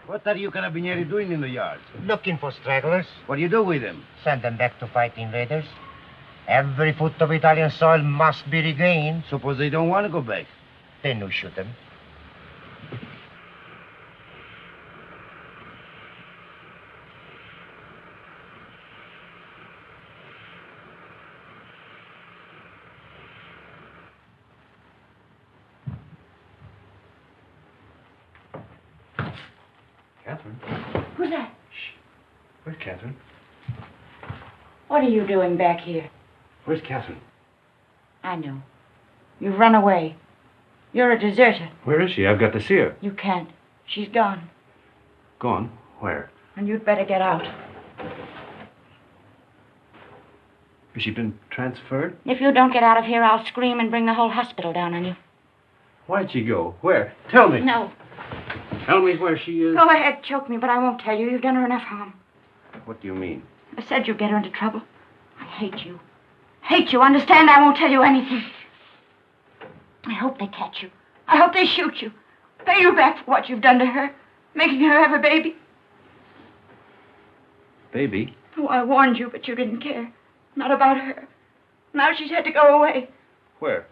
What are you carabinieri doing in the yard? Looking for stragglers. What do you do with them? Send them back to fight invaders. Every foot of Italian soil must be regained. Suppose they don't want to go back. Then you shoot them. Catherine? Who's that? Where's Catherine? What are you doing back here? Where's Catherine? I know. You've run away. You're a deserter. Where is she? I've got to see her. You can't. She's gone. Gone? Where? And you'd better get out. Has she been transferred? If you don't get out of here, I'll scream and bring the whole hospital down on you. Why'd she go? Where? Tell me. No. Tell me where she is. Go ahead, choke me, but I won't tell you. You've done her enough harm. What do you mean? I said you'd get her into trouble. I hate you. Hate you. Understand? I won't tell you anything. I hope they catch you. I hope they shoot you. Pay you back for what you've done to her. Making her have a baby. Baby? Oh, I warned you, but you didn't care. Not about her. Now she's had to go away. Where?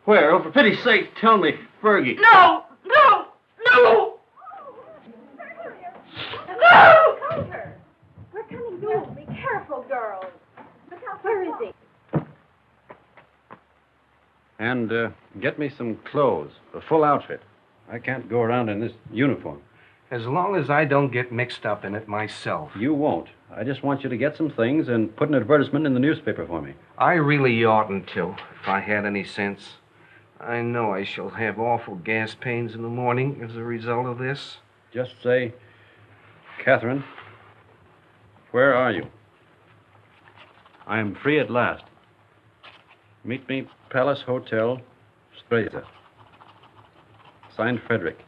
Where? Oh, for pity's sake, tell me. Fergie. No! No! No! No! We're coming soon. Be careful, girls. Look out, where is he? And get me some clothes, a full outfit. I can't go around in this uniform. As long as I don't get mixed up in it myself. You won't. I just want you to get some things and put an advertisement in the newspaper for me. I really oughtn't to, if I had any sense. I know I shall have awful gas pains in the morning as a result of this. Just say, Catherine, where are you? I am free at last. Meet me, Palace Hotel, Streza. Signed, Frederick.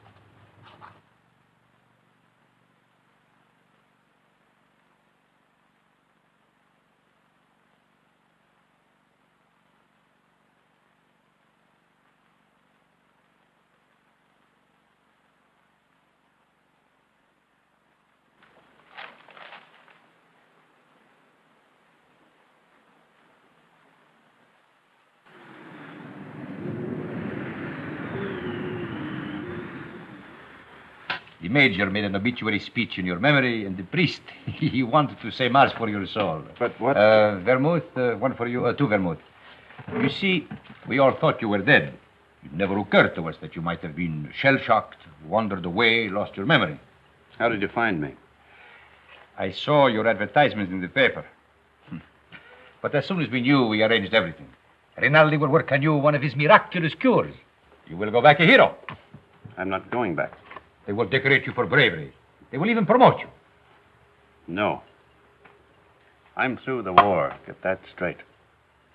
The major made an obituary speech in your memory, and the priest, he wanted to say mass for your soul. But what? Vermouth, one for you, two vermouth. You see, we all thought you were dead. It never occurred to us that you might have been shell-shocked, wandered away, lost your memory. How did you find me? I saw your advertisements in the paper. But as soon as we knew, we arranged everything. Rinaldi will work on you one of his miraculous cures. You will go back a hero. I'm not going back. They will decorate you for bravery. They will even promote you. No. I'm through the war. Get that straight.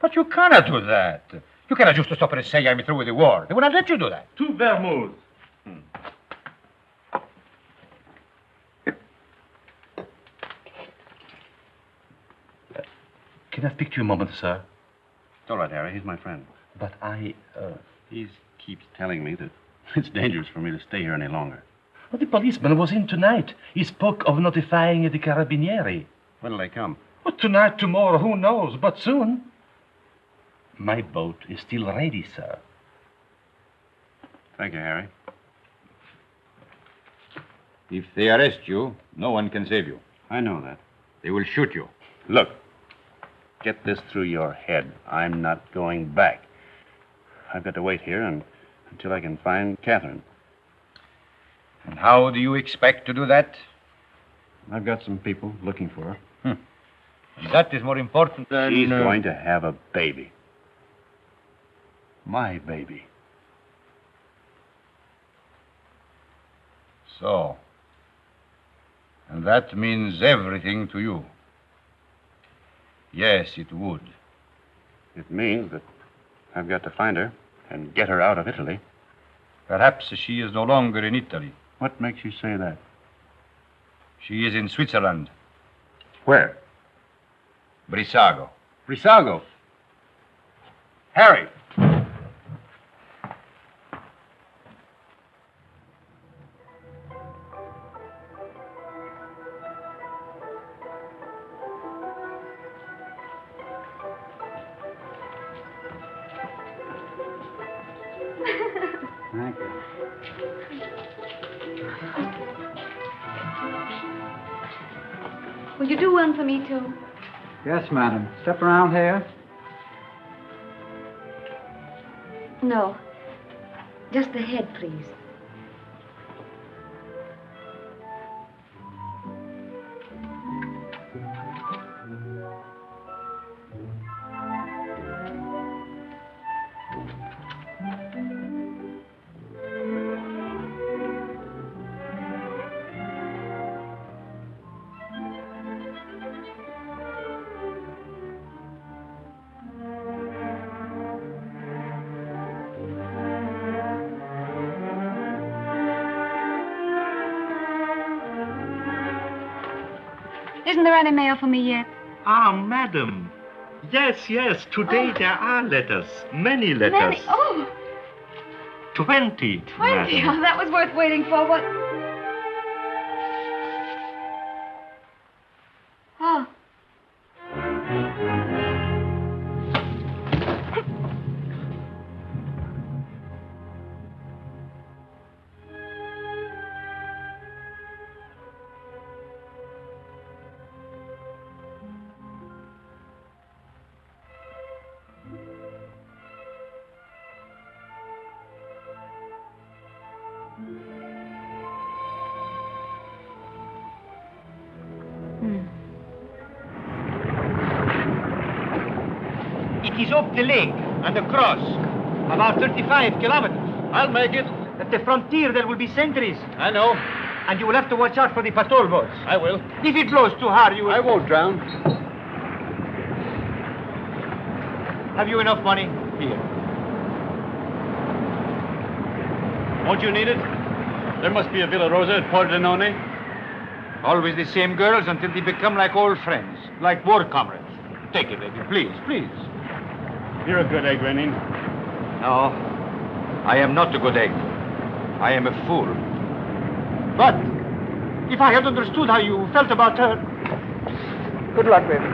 But you cannot do that. You cannot just stop and say I'm through with the war. They will not let you do that. Two vermouths. Can I speak to you a moment, sir? It's all right, Harry. He's my friend. But he keeps telling me that it's dangerous for me to stay here any longer. But the policeman was in tonight. He spoke of notifying the carabinieri. When'll they come? Well, tonight, tomorrow, who knows, but soon. My boat is still ready, sir. Thank you, Harry. If they arrest you, no one can save you. I know that. They will shoot you. Look, get this through your head. I'm not going back. I've got to wait here until I can find Catherine. And how do you expect to do that? I've got some people looking for her. And that is more important than... She's going to have a baby. My baby. So. And that means everything to you. Yes, it would. It means that I've got to find her and get her out of Italy. Perhaps she is no longer in Italy. What makes you say that? She is in Switzerland. Where? Brissago. Brissago? Harry! Thank you. Will you do one for me, too? Yes, madam. Step around here. No. Just the head, please. Isn't there any mail for me yet? Ah, madam. Yes, yes. Today there are letters. Many letters. Many? Oh, 20. 20. Madam. Oh, that was worth waiting for. What? Oh. It is up the lake and across. About 35 kilometers. I'll make it. At the frontier, there will be sentries. I know. And you will have to watch out for the patrol boats. I will. If it blows too hard, you will... I won't drown. Have you enough money? Here. Won't you need it? There must be a Villa Rosa at Pordenone. Always the same girls until they become like old friends, like war comrades. Take it, baby, please, please. You're a good egg, Rennie. No, I am not a good egg. I am a fool. But if I had understood how you felt about her... Good luck, baby.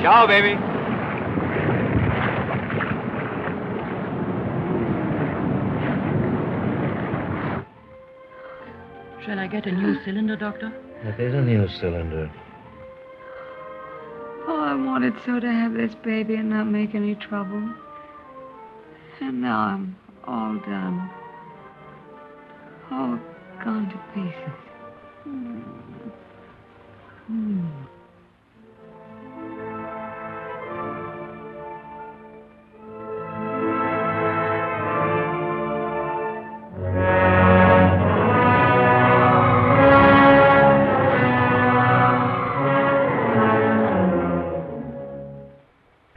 Ciao, baby. Shall I get a new cylinder, Doctor? That is a new cylinder. Oh, I wanted so to have this baby and not make any trouble. And now I'm all done. All gone to pieces.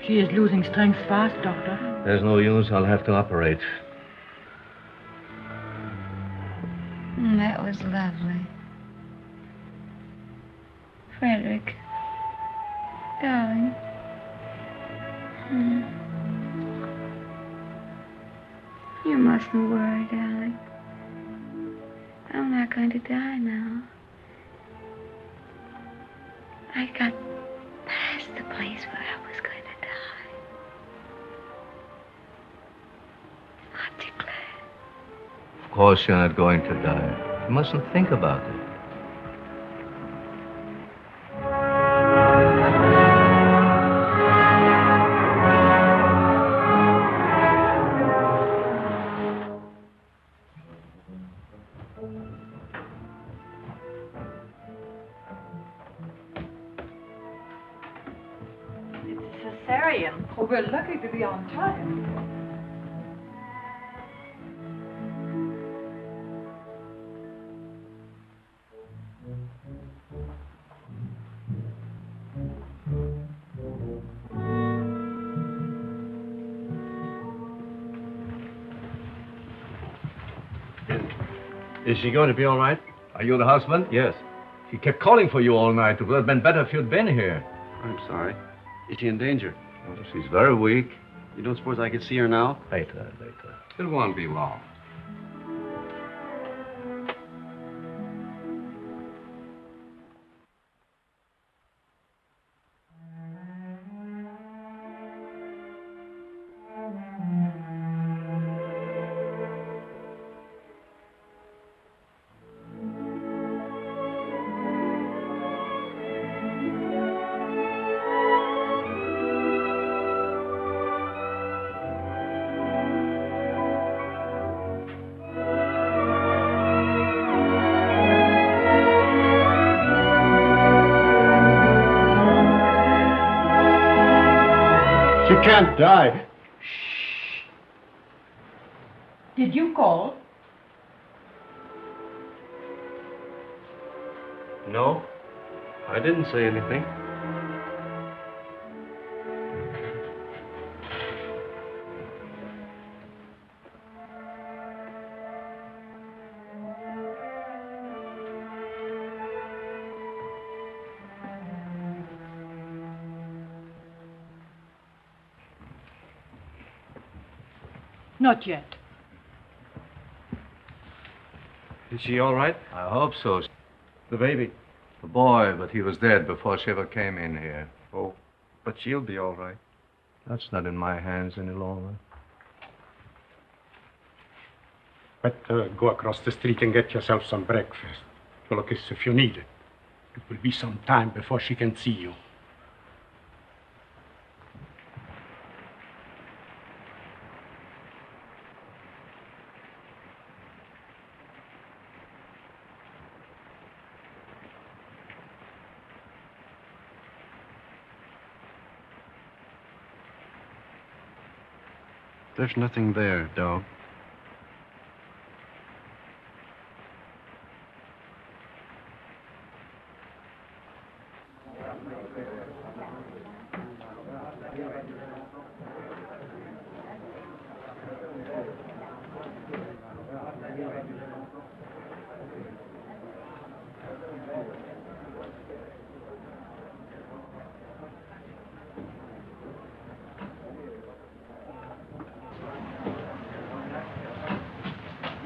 She is losing strength fast, Doctor. There's no use. I'll have to operate. That was lovely. Frederick. Darling. You mustn't worry, darling. I'm not going to die now. I got past the place where I was going to die. Aren't you glad? Of course you're not going to die. You mustn't think about it. Cesarean. Oh, we're lucky to be on time. Is she going to be all right? Are you the husband? Yes. She kept calling for you all night. It would have been better if you'd been here. I'm sorry. Is she in danger? Well, she's very weak. You don't suppose I could see her now? Later. It won't be long. She can't die. Did you call? No, I didn't say anything. Not yet. Is she all right? I hope so. The baby? The boy, but he was dead before she ever came in here. Oh, but she'll be all right. That's not in my hands any longer. Better go across the street and get yourself some breakfast. You'll kiss if you need it. It will be some time before she can see you. There's nothing there, dog.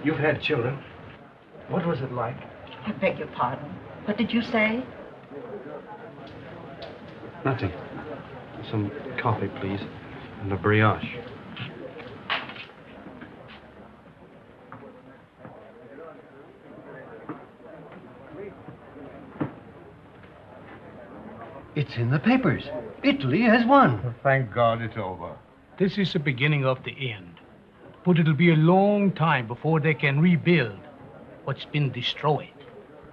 You've had children. What was it like? I beg your pardon. What did you say? Nothing. Some coffee, please. And a brioche. It's in the papers. Italy has won. Thank God it's over. This is the beginning of the end. But it'll be a long time before they can rebuild what's been destroyed.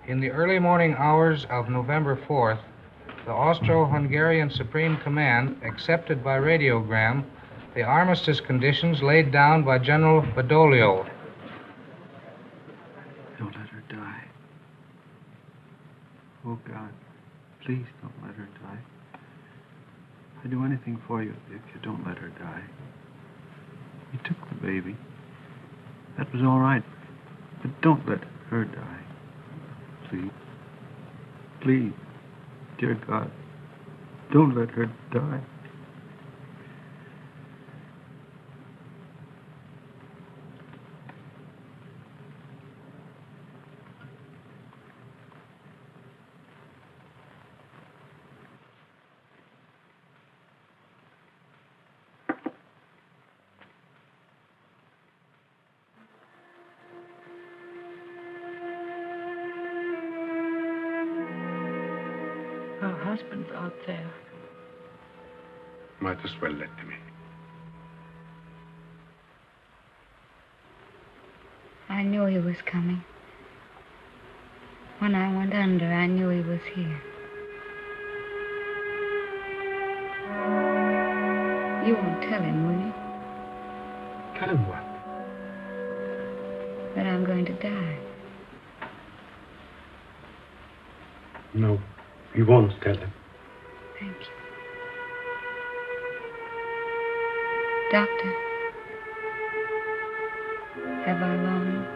In the early morning hours of November 4th, the Austro-Hungarian Supreme Command accepted by radiogram the armistice conditions laid down by General Badoglio. Don't let her die. Oh, God, please don't let her die. I'd do anything for you if you don't let her die. You took the baby. That was all right. But don't let her die. Please. Please. Dear God, don't let her die. Her husband's out there. Might as well let them in. I knew he was coming. When I went under, I knew he was here. You won't tell him, will you? Tell him what? That I'm going to die. No, he won't tell him. Thank you. Doctor, have I wrong?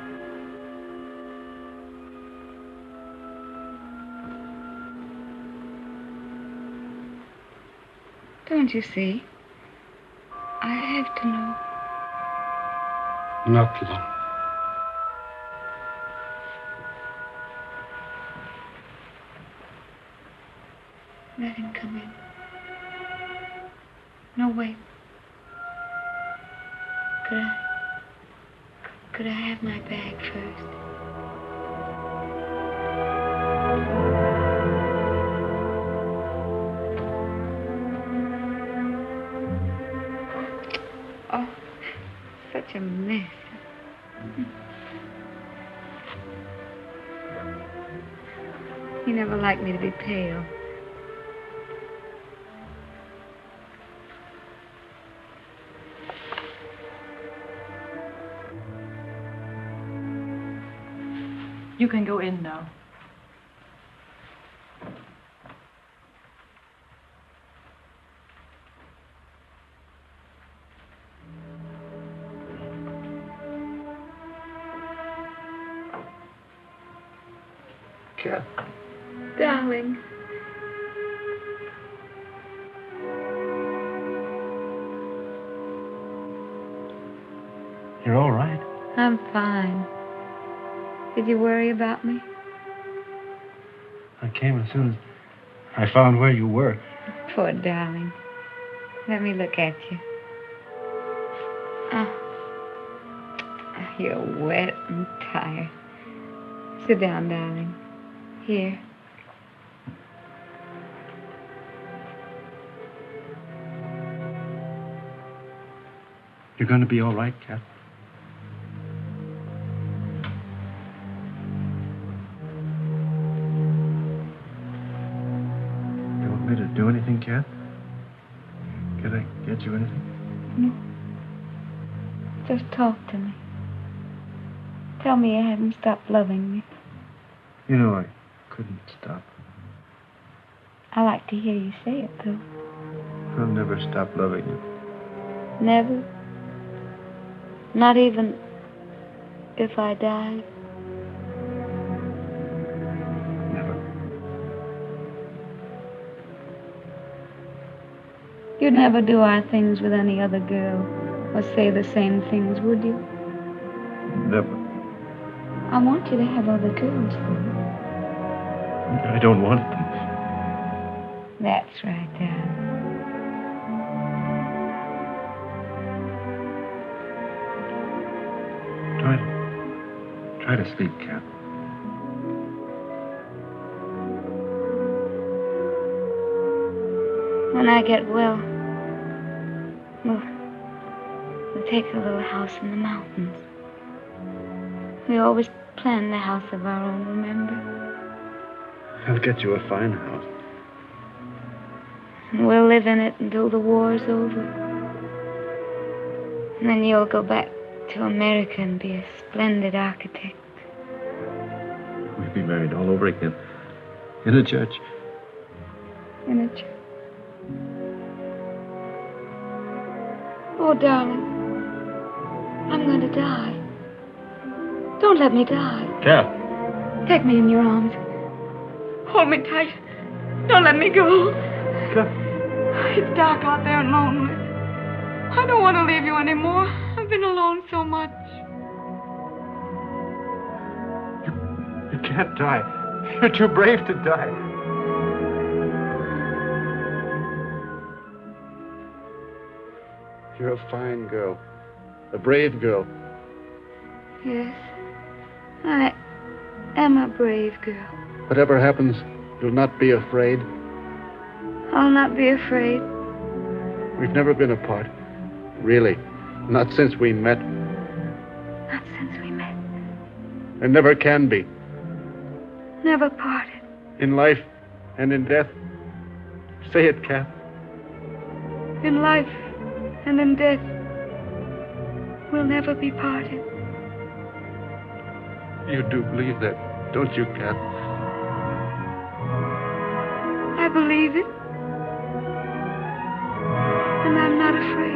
Don't you see? I Not long. Let him come in. No, wait. Could I have my bag first? Oh, such a mess. He never liked me to be pale. You can go in now. Cat. Darling. You're all right. I'm fine. Did you worry about me? I came as soon as I found where you were. Poor darling. Let me look at you. Oh. You're wet and tired. Sit down, darling. Here. You're going to be all right, Cat? You want me to do anything, Cat? Can I get you anything? No. Just talk to me. Tell me you haven't stopped loving me. You know I couldn't stop. I like to hear you say it, though. I'll never stop loving you. Never? Not even if I died? Never. You'd never do our things with any other girl or say the same things, would you? Never. I want you to have other girls, though. I don't want them. That's right, Dad. Try to sleep, Cat. When I get well, we'll take a little house in the mountains. We always planned the house of our own, remember? I'll get you a fine house. And we'll live in it until the war's over. And then you'll go back to America and be a splendid architect. We'll be married all over again. In a church. In a church. Oh, darling. I'm going to die. Don't let me die. Cat. Take me in your arms. Hold me tight. Don't let me go. Cat. It's dark out there and lonely. I don't want to leave you anymore. I've been alone so much. You can't die. You're too brave to die. You're a fine girl. A brave girl. Yes. I am a brave girl. Whatever happens, you'll not be afraid. I'll not be afraid. We've never been apart. Really. Not since we met. Not since we met. And never can be. Never parted. In life and in death. Say it, Cat. In life and in death, we'll never be parted. You do believe that, don't you, Cat? I believe it. And I'm not afraid.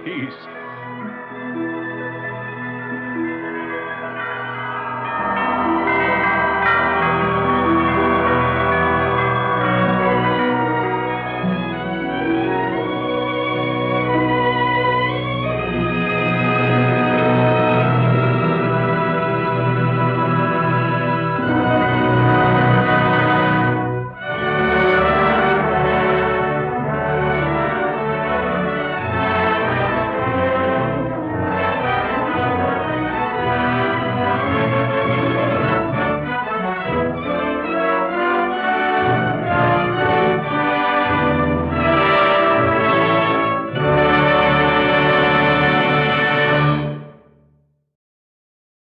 peace.